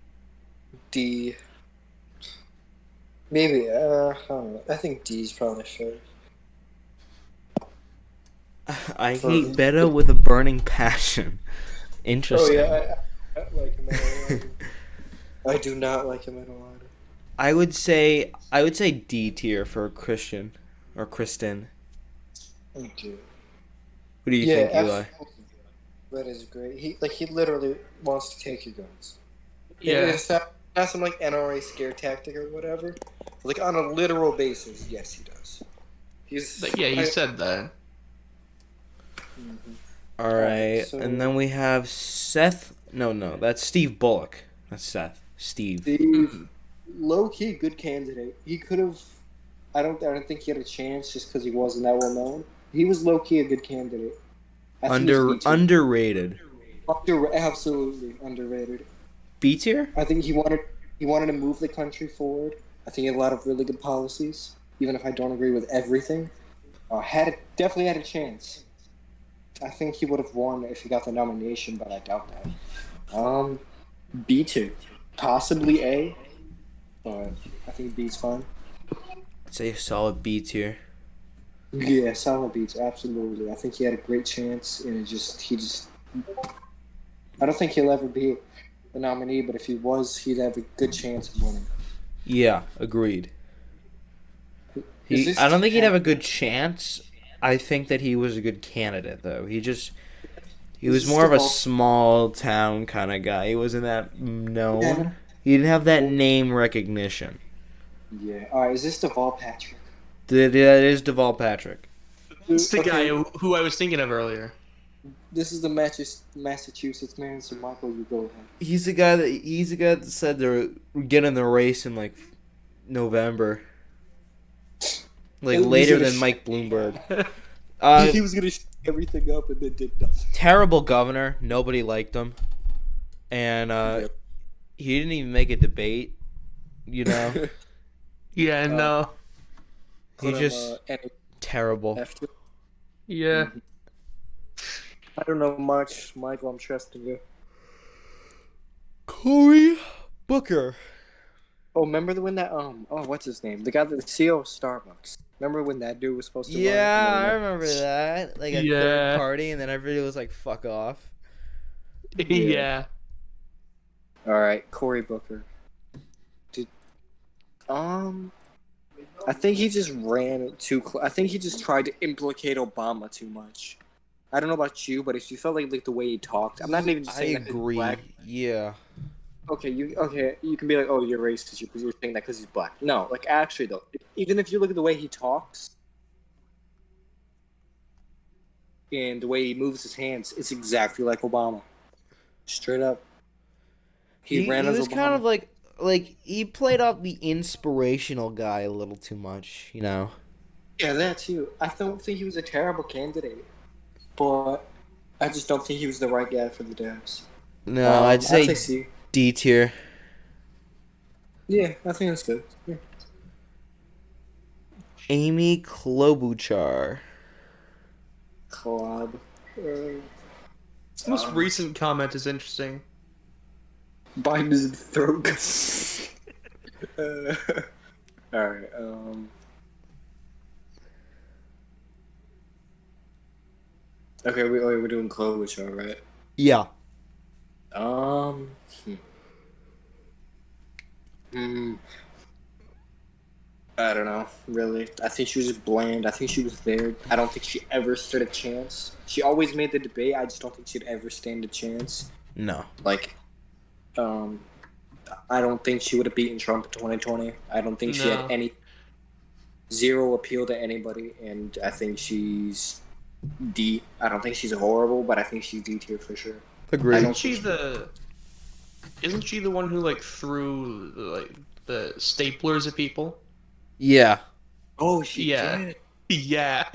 D. Maybe. I don't know. I think D is probably fair. I hate Beto with a burning passion. Oh Interesting. yeah, I like him at all. I do not like him at all. I would say D tier for Christian or Kristen. Thank you. What do you think, Eli? absolutely. That is great. He literally wants to take your guns. Yeah. It's not some like NRA scare tactic or whatever. Like on a literal basis, yes, he does. But yeah, he said that. Mhm. All right, so- and then we have Seth. No, that's Steve Bullock. That's Seth. Steve. Steve, low key good candidate. He could have. I don't think he had a chance just because he wasn't that well known. He was low key a good candidate. I think he's B tier. Underrated. Absolutely underrated. B tier? I think he wanted to move the country forward. I think he had a lot of really good policies, even if I don't agree with everything. Definitely had a chance. I think he would have won if he got the nomination, but I doubt that. B tier, possibly A, but I think B's fine. I'd say a solid B tier. Yeah, solid B's, absolutely. I think he had a great chance, and I don't think he'll ever be the nominee, but if he was, he'd have a good chance of winning. Yeah, agreed. Is this I don't think he'd have a good chance. I think that he was a good candidate, though. He was more of a small town kind of guy. He wasn't that known. Yeah. He didn't have that name recognition. Yeah. All right. Is this Deval Patrick? That is Deval Patrick. It's the Okay, guy who I was thinking of earlier. This is the Massachusetts man. So Michael, you go ahead. He's the guy that said they're getting the race in like November, like He was later gonna than Mike Bloomberg. He was gonna shut everything up and then did nothing. Terrible governor. Nobody liked him, and Yep. he didn't even make a debate. You know, Yeah, no. he's just terrible. After. Yeah. I don't know much, Michael. I'm trusting you. Cory Booker. Oh, remember when that what's his name? The guy that the CEO of Starbucks. Remember when that dude was supposed to run? Yeah, I And then- remember that. Like a Yeah. third party, and then everybody was like, "Fuck off." Yeah. All right, Cory Booker. Did I think he just ran too close. I think he just tried to implicate Obama too much. I don't know about you, but if you felt like the way he talked, I'm not even just I saying that 'cause he's agree. black. Yeah. Okay, you can be like, oh, you're racist. You're saying that because he's black. No, like actually though, even if you look at the way he talks and the way he moves his hands, it's exactly like Obama. Straight up. He ran He as was Obama. kind of like he played off the inspirational guy a little too much, you know. Yeah, that too. I don't think he was a terrible candidate, but I just don't think he was the right guy for the Dems. No, I'd say C. D tier. Yeah, I think that's good. Yeah. Amy Klobuchar. Club. This most recent comment is interesting. Biden's throat. Alright, okay, we're doing Klobuchar, right? Yeah. I don't know, really. I think she was just bland. I think she was there. I don't think she ever stood a chance. She always made the debate. I just don't think she'd ever stand a chance. No. Like, I don't think she would have beaten Trump in 2020. I don't think she had any zero appeal to anybody, and I think she's D. I don't think she's horrible, but I think she's D tier for sure. Agreed. Isn't she the one who like threw like the staplers at people? Yeah. Oh, she did. Yeah.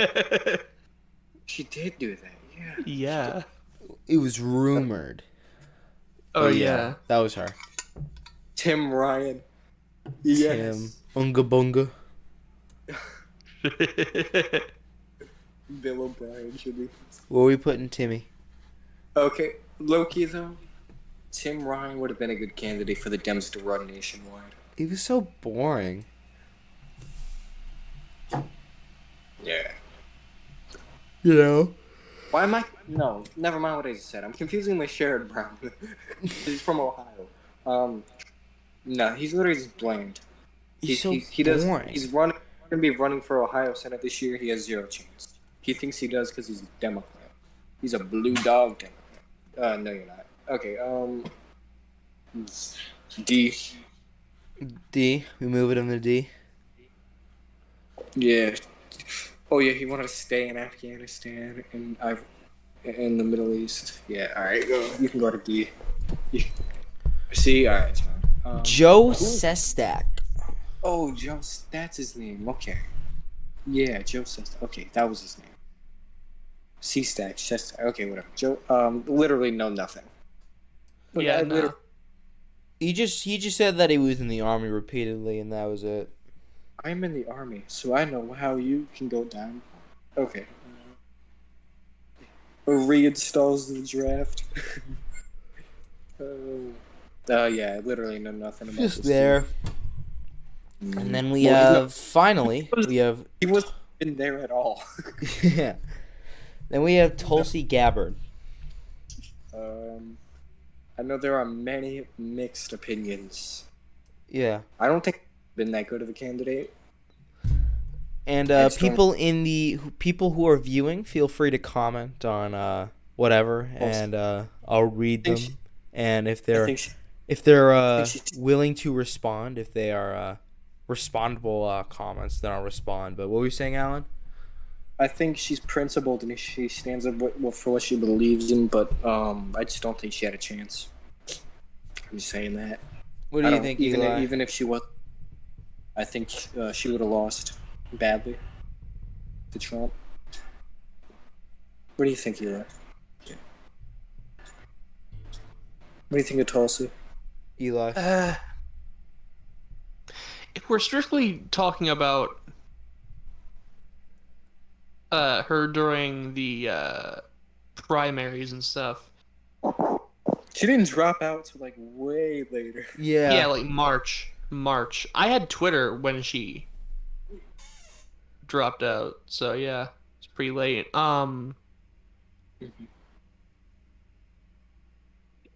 She did do that. Yeah. Yeah. It was rumored. Oh But yeah. That was her. Tim Ryan. Yes. Tim. Unga bunga. Bill O'Brien should be. Where are we putting Timmy? Okay, Loki though. Tim Ryan would have been a good candidate for the Dems to run nationwide. He was so boring. Yeah. You know? Why am I? No, never mind what I just said. I'm confusing with Sherrod Brown. He's from Ohio. No, he's literally just bland. He's so he does. boring. He's going to be running for Ohio Senate this year. He has zero chance. He thinks he does because he's a Democrat. He's a blue dog Democrat. No, you're not. Okay. D. D. We move it in the D. Yeah. Oh yeah, he wanted to stay in Afghanistan and in the Middle East. Yeah. All right. You can go to D. See. All right. It's fine. Joe Sestak. Oh, Joe. That's his name. Okay. Yeah, Joe Sestak. Okay, that was his name. C-Stack, Sestak. Okay, whatever. Joe. Literally know nothing. Yeah. No. He just said that he was in the army repeatedly, and that was it. I'm in the army, so I know how you can go down. Okay. Reinstalls the draft. Yeah, I literally know nothing about Just this there. dude. And then we have, finally, He wasn't in there at all. yeah. Then we have Tulsi Gabbard. I know there are many mixed opinions. Yeah. I don't think I've been that good of a candidate. And people who are viewing, feel free to comment on whatever, and I'll read them. And if they're willing to respond, if they are respondable comments, then I'll respond. But what were you saying, Alan? I think she's principled and she stands up for what she believes in, but I just don't think she had a chance. I'm just saying that. What do you think, Eli? Even if she was, I think she would have lost badly to Trump. What do you think, Eli? What do you think of Tulsi? Eli? If we're strictly talking about her during the primaries and stuff. She didn't drop out till like way later. Yeah. Yeah, like March. I had Twitter when she dropped out, so yeah, it's pretty late.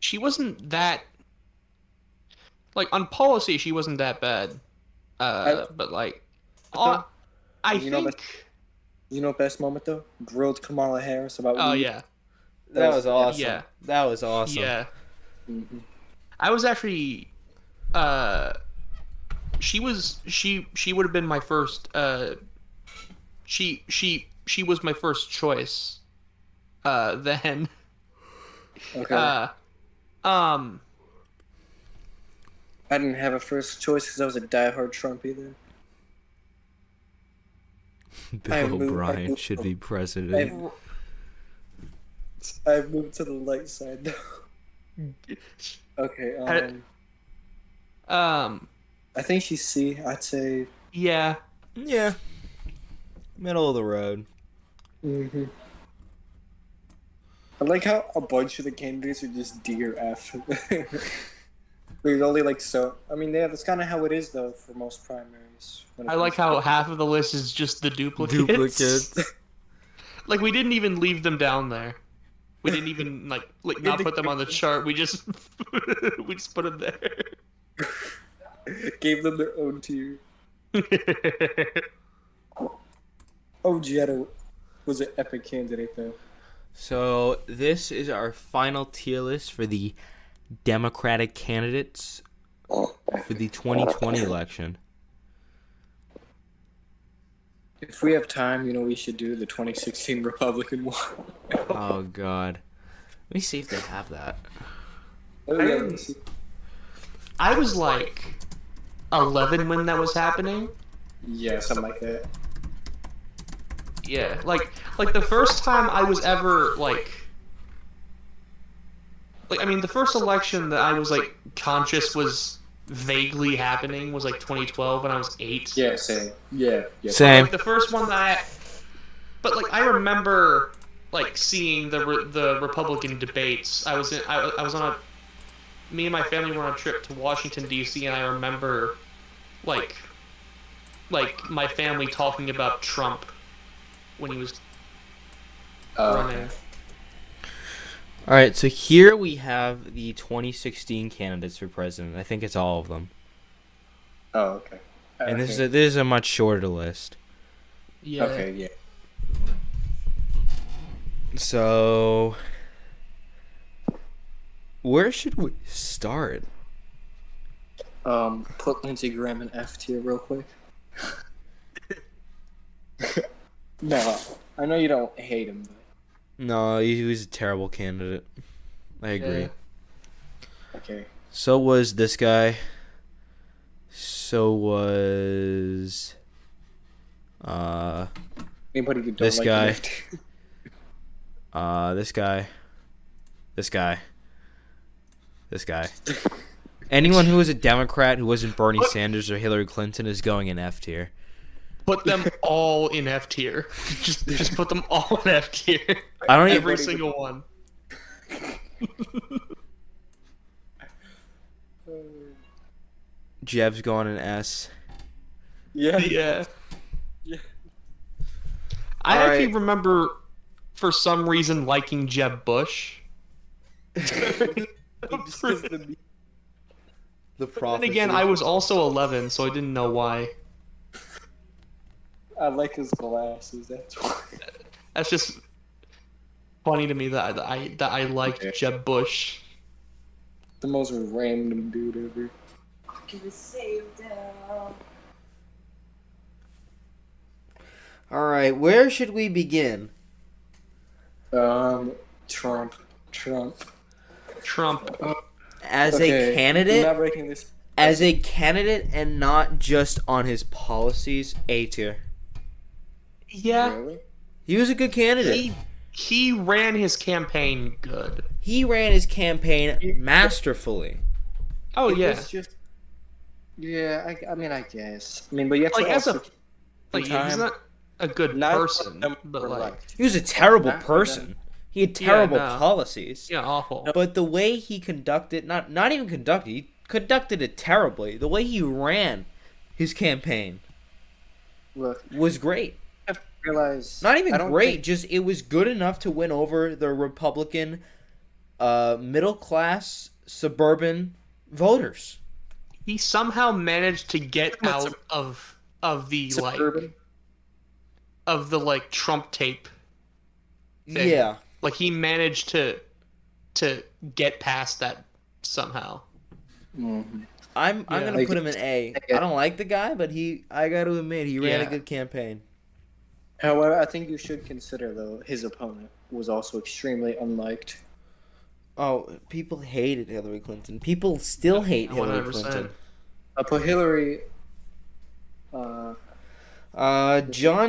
She wasn't that like on policy. She wasn't that bad. But like I You know think. Best moment though? Grilled Kamala Harris about Oh weed. yeah, That was awesome. Yeah. That was awesome. yeah. Mm-hmm. I was actually. She would have been my first. She was my first choice. Then. Okay. Um. I didn't have a first choice because I was a diehard Trump either. Bill O'Brien should be president. I've moved to the light side though. Okay. I think she's C. I'd say. Yeah. Yeah. Middle of the road. Mm-hmm. I like how a bunch of the candidates are just D or F. There's only like so. I mean, yeah, that's kind of how it is though for most primaries. I like how half of the list is just the duplicates. Like we didn't even leave them down there. We didn't even like not put them on the chart. We just put them there. Gave them their own tier. Oh, Gietta was an epic candidate though. So this is our final tier list for the Democratic candidates for the 2020 election. If we have time, we should do the 2016 Republican one. Oh God, let me see if they have that. Oh, yeah, let me see. I was like 11 when that was happening. Yeah, something like that. Yeah, like the first time I was ever like I mean the first election that I was like conscious was vaguely happening was like 2012 when I was 8. Yeah, same. Yeah. Same. Like the first one but like I remember like seeing the Republican debates. I was on me and my family were on a trip to Washington D.C. and I remember like my family talking about Trump when he was running. All right, so here we have the 2016 candidates for president. I think it's all of them. Oh, okay. And this is a much shorter list. Yeah. Okay, yeah. So, where should we start? Put Lindsey Graham in F tier real quick. No, I know you don't hate him, but... No, he was a terrible candidate. I agree. Yeah. Okay. So was this guy. So was Anybody who don't this like guy. him. This guy. Anyone who was a Democrat who wasn't Bernie Sanders or Hillary Clinton is going in F tier. Put them all in F tier. Just put them all in F tier. I don't even. Every single one. Jeb's going in S. Yeah. Yeah. Yeah. I All actually right. remember, for some reason, liking Jeb Bush. The And again, I was also 11, so I didn't know why. I like his glasses. That's why. That's just funny to me that I liked Jeb Bush. The most random dude ever. All right, where should we begin? Trump. As Okay, a candidate, I'm not breaking this. as a candidate, and not just on his policies, A tier. Yeah, Really? He was a good candidate. he ran his campaign good. He ran his campaign masterfully. Oh It yeah, was just. Yeah, I mean, I guess. I mean, but you have like to as also like time. he's not a good Not person, them but were like elect. He was a terrible Not person. He had terrible no. policies. yeah, awful. But the way he conducted, not even conducted, he conducted it terribly. The way he ran his campaign Look, was great. I have to realize. Not even I don't great, think- just it was good enough to win over the Republican middle class suburban voters. He somehow managed to get out of of the Suburban. Trump tape thing. Yeah. Like he managed to get past that somehow. Mm-hmm. I'm Yeah. gonna put him in A. I don't like the guy, but I got to admit he ran a Yeah. good campaign. However, I think you should consider though his opponent was also extremely unliked. Oh, people hated Hillary Clinton. People still hate Hillary 100%. Clinton. I put Hillary. John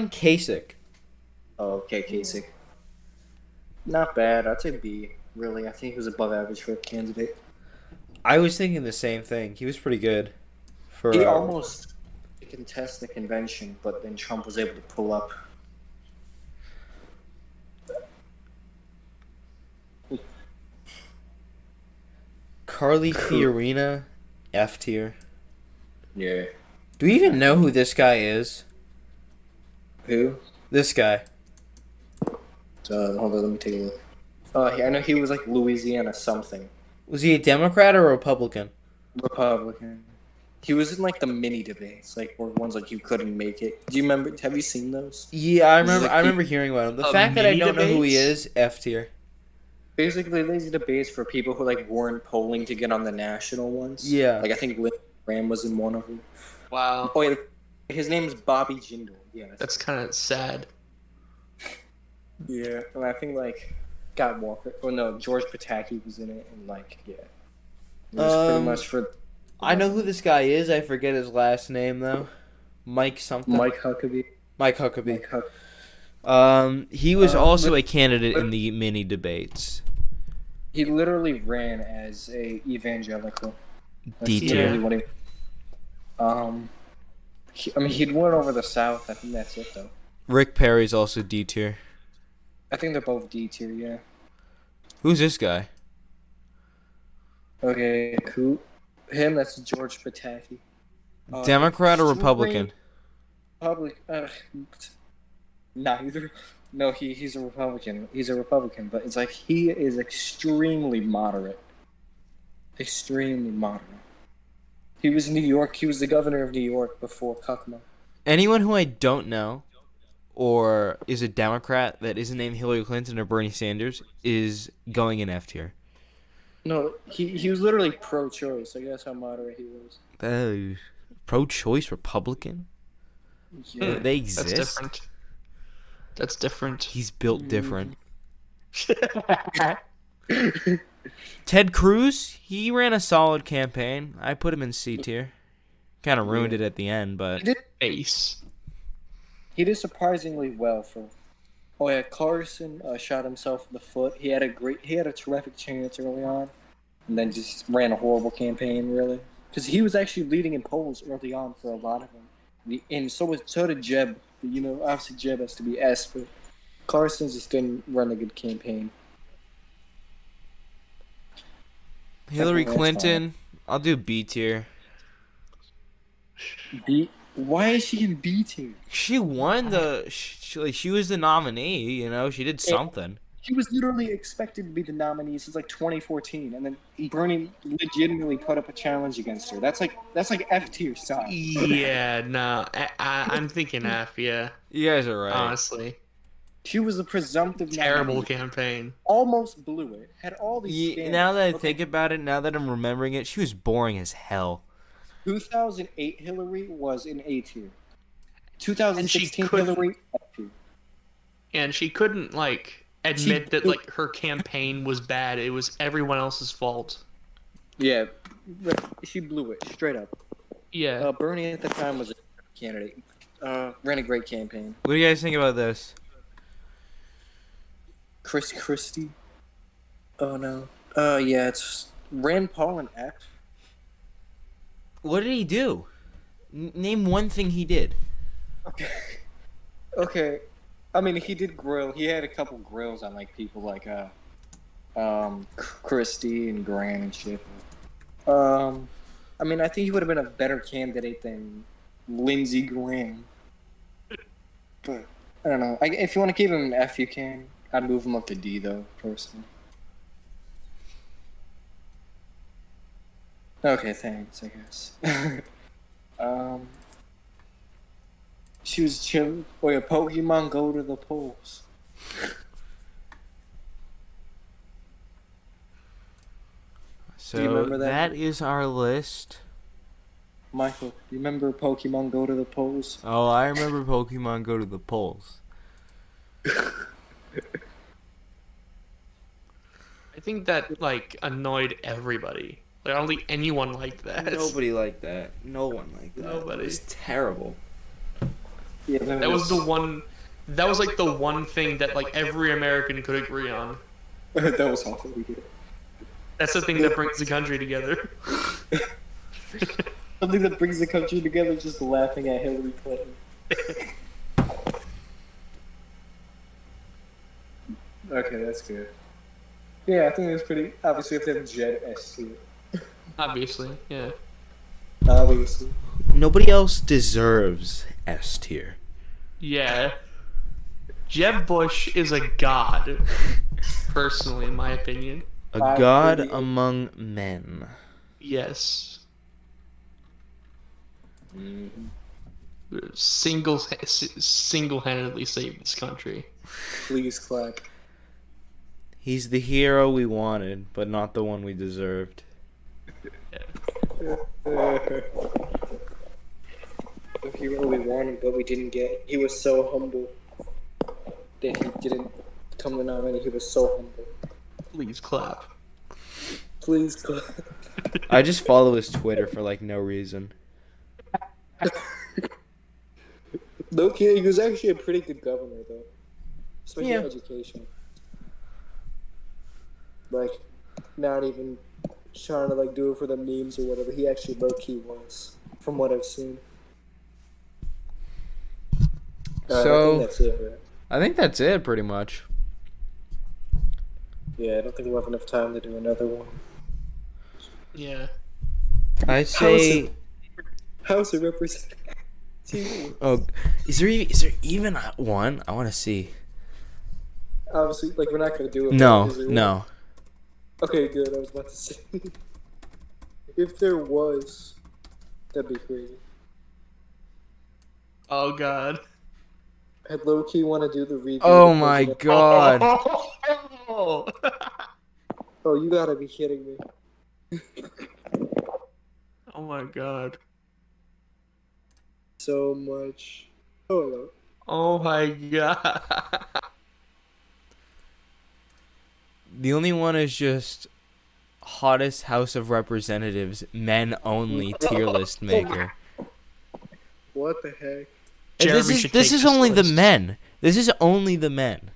Kasich. Oh, okay, Kasich. Not bad. I'd say B. Really, I think he was above average for a candidate. I was thinking the same thing. He was pretty good. For He almost contested the convention, but then Trump was able to pull up. Carly Fiorina, F tier. Yeah. Do we even know who this guy is? Who? This guy. Hold on, let me take a look. Oh, I know he was like Louisiana something. Was he a Democrat or a Republican? Republican. He was in like the mini debates, like or ones like you couldn't make it. Do you remember? Have you seen those? Yeah, I remember. Like I remember hearing about him. The Of fact that I mini don't know who he debates? is, F tier. Basically, these are debates for people who like weren't polling to get on the national ones. Yeah. Like I think Lindsey Graham was in one of them. Wow. Oh yeah, his name's Bobby Jindal. Yeah. That's kind of sad. Yeah, and I think like Scott Walker. Oh no, George Pataki was in it, and like yeah, it was pretty much for. I know who this guy is. I forget his last name though. Mike something. Mike Huckabee. Mike Huckabee. Mike Huck. He was also a candidate in the mini debates. He literally ran as a evangelical. D That's tier. literally what he, he'd won over the South. I think that's it though. Rick Perry's also D tier. I think they're both D tier. Yeah. Who's this guy? Okay, who? Him. That's George Pataki. Democrat or extremely- Republican? Public. Neither. No, he's a Republican. He's a Republican, but it's like he is extremely moderate. Extremely moderate. He was in New York. He was the governor of New York before Kukma. Anyone who I don't know or is a Democrat that isn't named Hillary Clinton or Bernie Sanders is going in F tier. No, he was literally pro-choice. I guess how moderate he was. Oh, pro-choice Republican? Yeah. They exist? That's different. That's different. He's built different. Ted Cruz, he ran a solid campaign. I put him in C tier. Kind of ruined it at the end, but Face. He did surprisingly well for. Oh yeah, Carson shot himself in the foot. He had a terrific chance early on, and then just ran a horrible campaign really. Because he was actually leading in polls early on for a lot of them, and so did Jeb. You know, obviously Jeb has to be S, but Carson just didn't run a good campaign. Hillary That's Clinton, I'll do B tier. B. Why is she in B tier? She won she was the nominee, you know, she did something. She was literally expected to be the nominee since like 2014, and then Bernie legitimately put up a challenge against her. That's like F tier stuff. Yeah, no, I'm thinking F. Yeah, You guys are right. honestly, She was a presumptive terrible nominee. campaign. Almost blew it. Had all these. Yeah, scandals. now that I think about it, now that I'm remembering it, she was boring as hell. 2008 Hillary was in A tier. 2016 could- Hillary F tier. And she couldn't admit that blew- her campaign was bad. It was everyone else's fault. Yeah, she blew it straight up. Yeah. Bernie at the time was a candidate. Ran a great campaign. What do you guys think about this? Chris Christie. Oh no. Yeah, it's Rand Paul and F. What did he do? Name one thing he did. Okay. I mean, he did grill. He had a couple grills on people like Christie and Graham and shit. I mean, I think he would have been a better candidate than Lindsey Graham. But I don't know. If you want to keep him an F, you can. I'd move him up to D though, personally. Okay, thanks. I guess. She was chilling. Oh yeah, Pokemon Go to the polls. So Do you remember that that? is our list. Michael, do you remember Pokemon Go to the polls? Oh, I remember Pokemon Go to the polls. I think that like annoyed everybody. Like I don't think anyone liked that. Nobody liked that. No one liked that. Nobody. It was terrible. Yeah, That was the one. That was like the one thing that like every American could agree on. that was awful. We did. That's the thing that brings the country together. Something that brings the country together, just laughing at Hillary Clinton. Okay, that's good. Yeah, I think it's pretty. Obviously, if they have Jet S tier. Obviously, yeah. Obviously. Nobody else deserves S tier. Yeah. Jeb Bush is a god. Personally, in my opinion. A god among men. Yes. Mm-hmm. Single-handedly saved this country. Please clap. He's the hero we wanted, but not the one we deserved. The hero we wanted, but we didn't get. He was so humble that he didn't come to nominate. He was so humble. Please clap. Please clap. I just follow his Twitter for like no reason. No kidding, he was actually a pretty good governor, though. Especially Yeah. education. Like, not even trying to like do it for the memes or whatever. He actually low-key was, from what I've seen. I So think that's it, right? I think that's it, pretty much. Yeah, I don't think we'll have enough time to do another one. Yeah. I say. House of Representatives. Oh, is there even one? I want to see. Obviously, like, we're not going to do it. No, is there no. one? Okay, good. I was about to say. If there was, that'd be crazy. Oh god. I'd low-key want to do the redo. Oh my god. Oh, Oh, you gotta be kidding me. oh my god. So much. Oh, no. Oh my god. The only one is just hottest House of Representatives men only tier list maker. What the heck? And Jeremy should this take is only the list. men. This is only the men.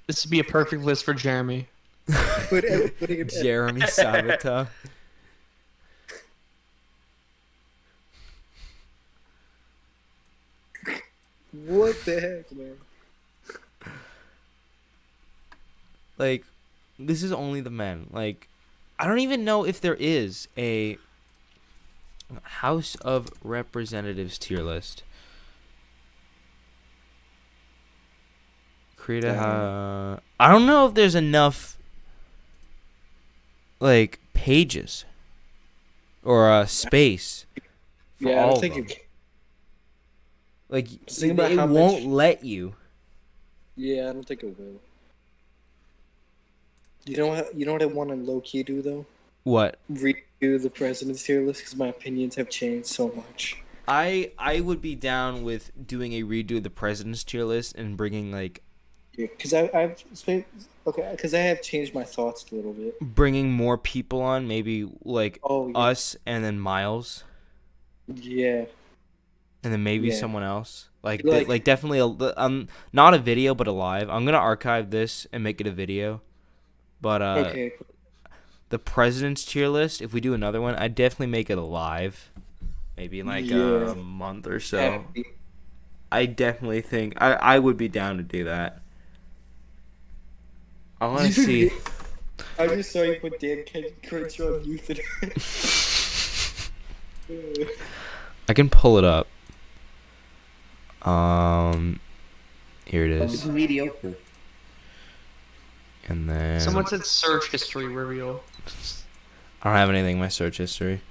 This would be a perfect list for Jeremy. Jeremy Sabata. What the heck, man? Like, this is only the men. Like, I don't even know if there is a House of Representatives tier list. Create a. I don't know if there's enough, like, pages or space for Yeah, I all don't of think them. you. Like, Think about it how won't much- let you. Yeah, I don't think it will. You know what? You know what I want to low key do though? What? Redo the president's tier list because my opinions have changed so much. I would be down with doing a redo of the president's tier list and bringing like Yeah, because I've spent okay because I have changed my thoughts a little bit. bringing more people on, maybe like Oh yeah, us and then Miles yeah. and then maybe Yeah. someone else. Like Like- like definitely not a video but a live. I'm gonna archive this and make it a video. But Okay. the president's tier list, if we do another one, I'd definitely make it a live. Maybe in like Yeah. a month or so. Happy. I definitely think I would be down to do that. I want to see. I just saw you put Dan Crenshaw on youth. I can pull it up. Here it It's is, mediocre. and then Someone said search history reveal. I don't have anything in my search history.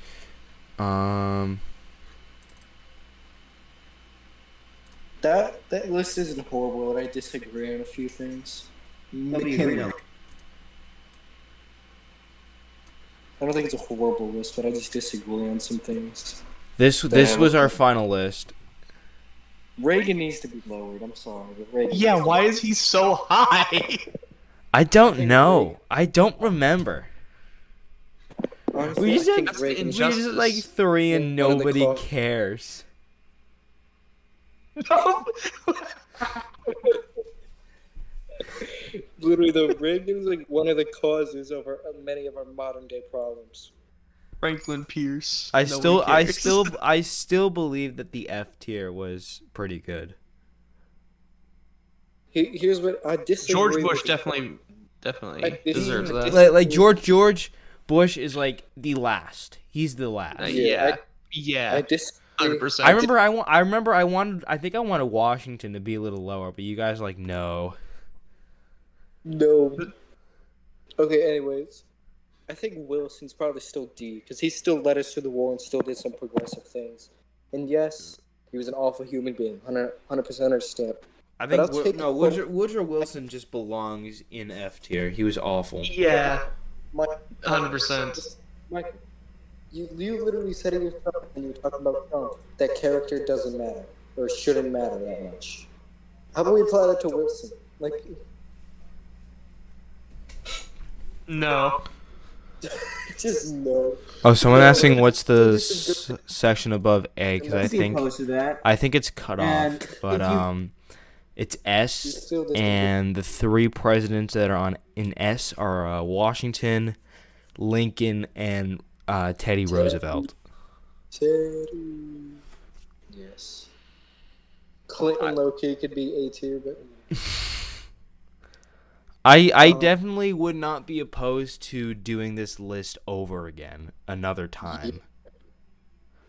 That list isn't horrible, and I disagree on a few things. McKinley. I don't think it's a horrible list, but I just disagree on some things. This was our final list. Reagan needs to be lowered. I'm sorry, but Reagan. Yeah, why is he so high? I don't know. I don't remember. Honestly, We just I think had Reagan- we just had like 3 and Yeah, one of the nobody cla- cares. Literally, the Reagan's like one of the causes of many of our modern day problems. Franklin Pierce. I Nobody cares. still believe that the F tier was pretty good. Here's what I disagree. George with Bush you. definitely I deserves that. Like George Bush is like the last. He's the last. Yeah, I yeah, disagree. 100%. I think I wanted Washington to be a little lower, but you guys like no. No. Okay, anyways. I think Wilson's probably still D, because he still led us through the war and still did some progressive things. And yes, he was an awful human being, 100% understand. I But I'll think take Woodrow Wilson just belongs in F tier. He was awful. Yeah, Mike, 100%. Mike, you literally said it yourself when you were talking about Trump, that character doesn't matter, or shouldn't matter that much. How about we apply that to Wilson? Like, No. just no. Oh, someone asking what's the section above A, because I Let's see think opposed to that. it's cut And off, but if you- it's S, still disagree. and the 3 presidents that are in S are Washington, Lincoln, and Teddy Roosevelt. Teddy. Yes. Clinton low-key could be A tier, but I definitely would not be opposed to doing this list over again another time.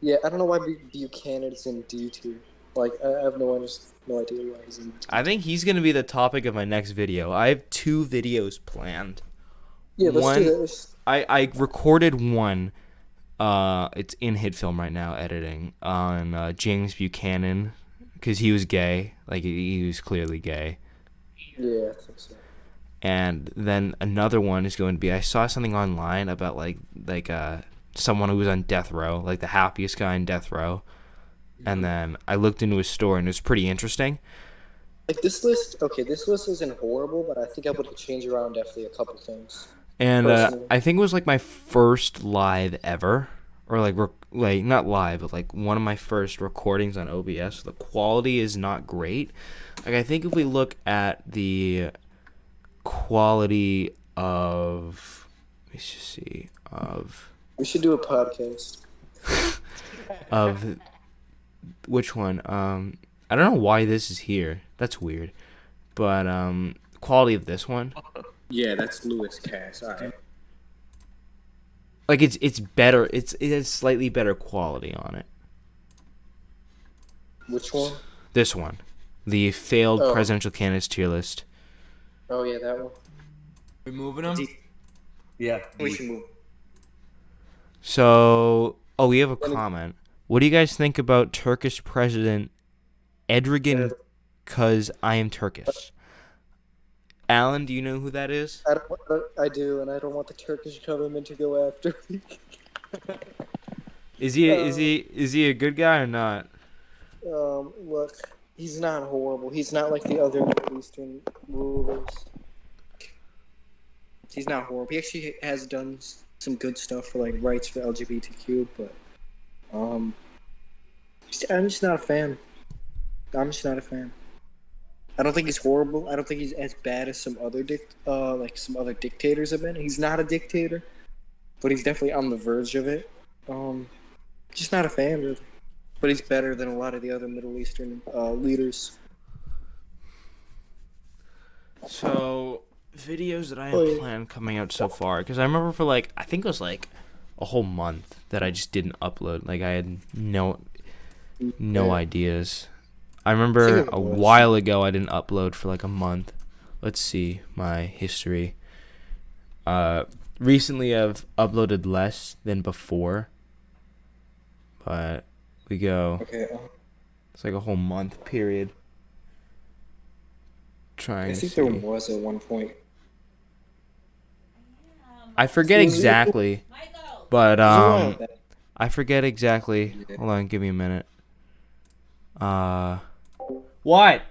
yeah, I don't know why Buchanan's in D tier. Like, I have no idea why he's in D. I think he's going to be the topic of my next video. I have 2 videos planned. Yeah, let's One- do that. I recorded one. It's in HitFilm right now, editing on James Buchanan, because he was gay. Like he was clearly gay. Yeah, I think so. And then another one is going to be, I saw something online about like someone who was on death row, like the happiest guy in death row. And then I looked into his story, and it was pretty interesting. Like, this list isn't horrible, but I think I would change around definitely a couple things. And Personally. I think it was like my first live ever, or like not live, but like one of my first recordings on OBS. The quality is not great. Like, I think if we look at the quality of, let's just see, We should do a podcast. of which one? I don't know why this is here. That's weird. But quality of this one. Yeah, that's Lewis Cass. All right. Like it's better. It has slightly better quality on it. Which one? This one, the failed Oh. presidential candidates tier list. Oh, yeah, that one. We moving them? Yeah. We should move. So, we have a comment. What do you guys think about Turkish President Erdogan? Cause I am Turkish. Alan, do you know who that is? I do, and I don't want the Turkish government to go after me. Is he a good guy or not? Look, he's not horrible. He's not like the other Middle Eastern rulers. He's not horrible. He actually has done some good stuff for like rights for LGBTQ, but I'm just not a fan. I don't think he's horrible. I don't think he's as bad as some other dictators have been. He's not a dictator, but he's definitely on the verge of it. Just not a fan, really. But he's better than a lot of the other Middle Eastern leaders. So, videos that I have planned coming out so far, because I remember for like, I think it was like a whole month that I just didn't upload. Like, I had no ideas. I remember a while ago I didn't upload for like a month. Let's see my history. Recently I've uploaded less than before, but we go. Okay. It's like a whole month period. I think there was at one point. I forget exactly, but I forget exactly. Yeah. Hold on, give me a minute. What? Dad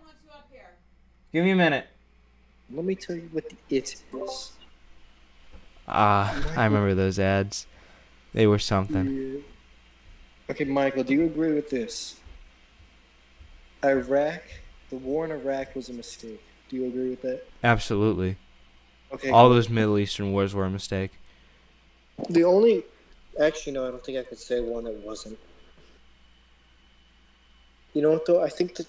wants you up here. Give me a minute. Let me tell you what the it is. I remember those ads. They were something. Yeah. Okay, Michael, do you agree with this? The war in Iraq was a mistake. Do you agree with that? Absolutely. Okay. All those Middle Eastern wars were a mistake. Actually, no, I don't think I could say one that wasn't. You know what, though? I think that,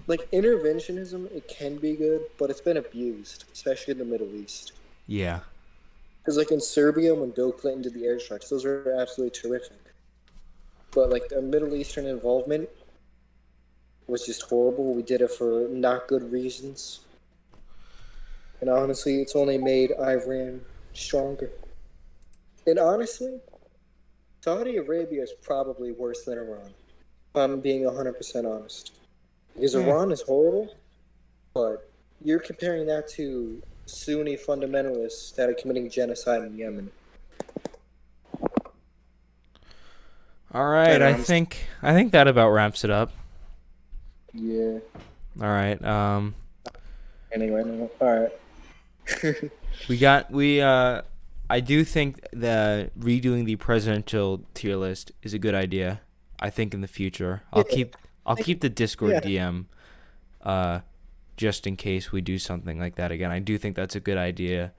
like, interventionism, it can be good, but it's been abused, especially in the Middle East. Yeah. Because, like, in Serbia, when Bill Clinton did the airstrikes, those were absolutely terrific. But, like, the Middle Eastern involvement was just horrible. We did it for not good reasons. And honestly, it's only made Iran stronger. And honestly, Saudi Arabia is probably worse than Iran. If I'm being 100% honest. Because Iran is horrible, but you're comparing that to Sunni fundamentalists that are committing genocide in Yemen. All right, I think that about wraps it up. Yeah. All right. Anyway, no. All right. I do think that redoing the presidential tier list is a good idea. I think in the future, I'll keep the Discord DM, just in case we do something like that again. I do think that's a good idea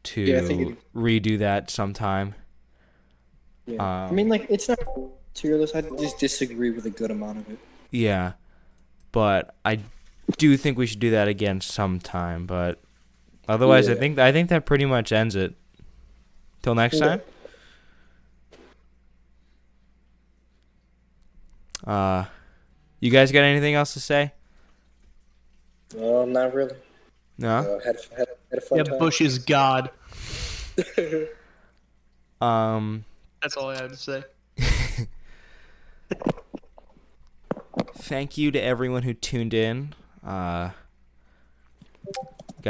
to redo that sometime. Yeah. I mean, like, it's not tier list. I just disagree with a good amount of it. Yeah, but I do think we should do that again sometime. But otherwise, I think that pretty much ends it. Till next time. You guys got anything else to say? Not really. No. Had a fun time. Bush is God. That's all I had to say. Thank you to everyone who tuned in. Got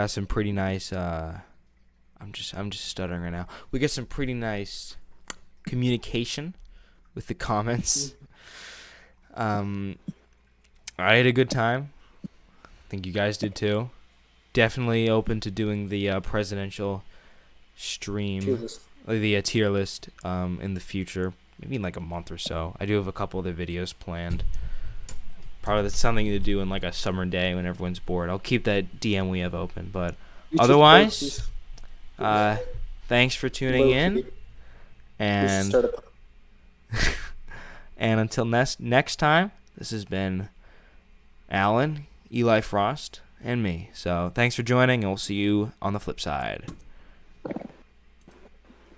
some pretty nice. I'm just stuttering right now. We got some pretty nice communication with the comments. I had a good time. I think you guys did too. Definitely open to doing the presidential stream, the tier list in the future, maybe in like a month or so. I do have a couple other videos planned. Probably that's something to do in like a summer day when everyone's bored. I'll keep that DM we have open, but otherwise, thanks for tuning in, and until next time, this has been Alan, Eli Frost, and me. So thanks for joining, and we'll see you on the flip side.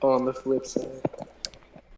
On the flip side.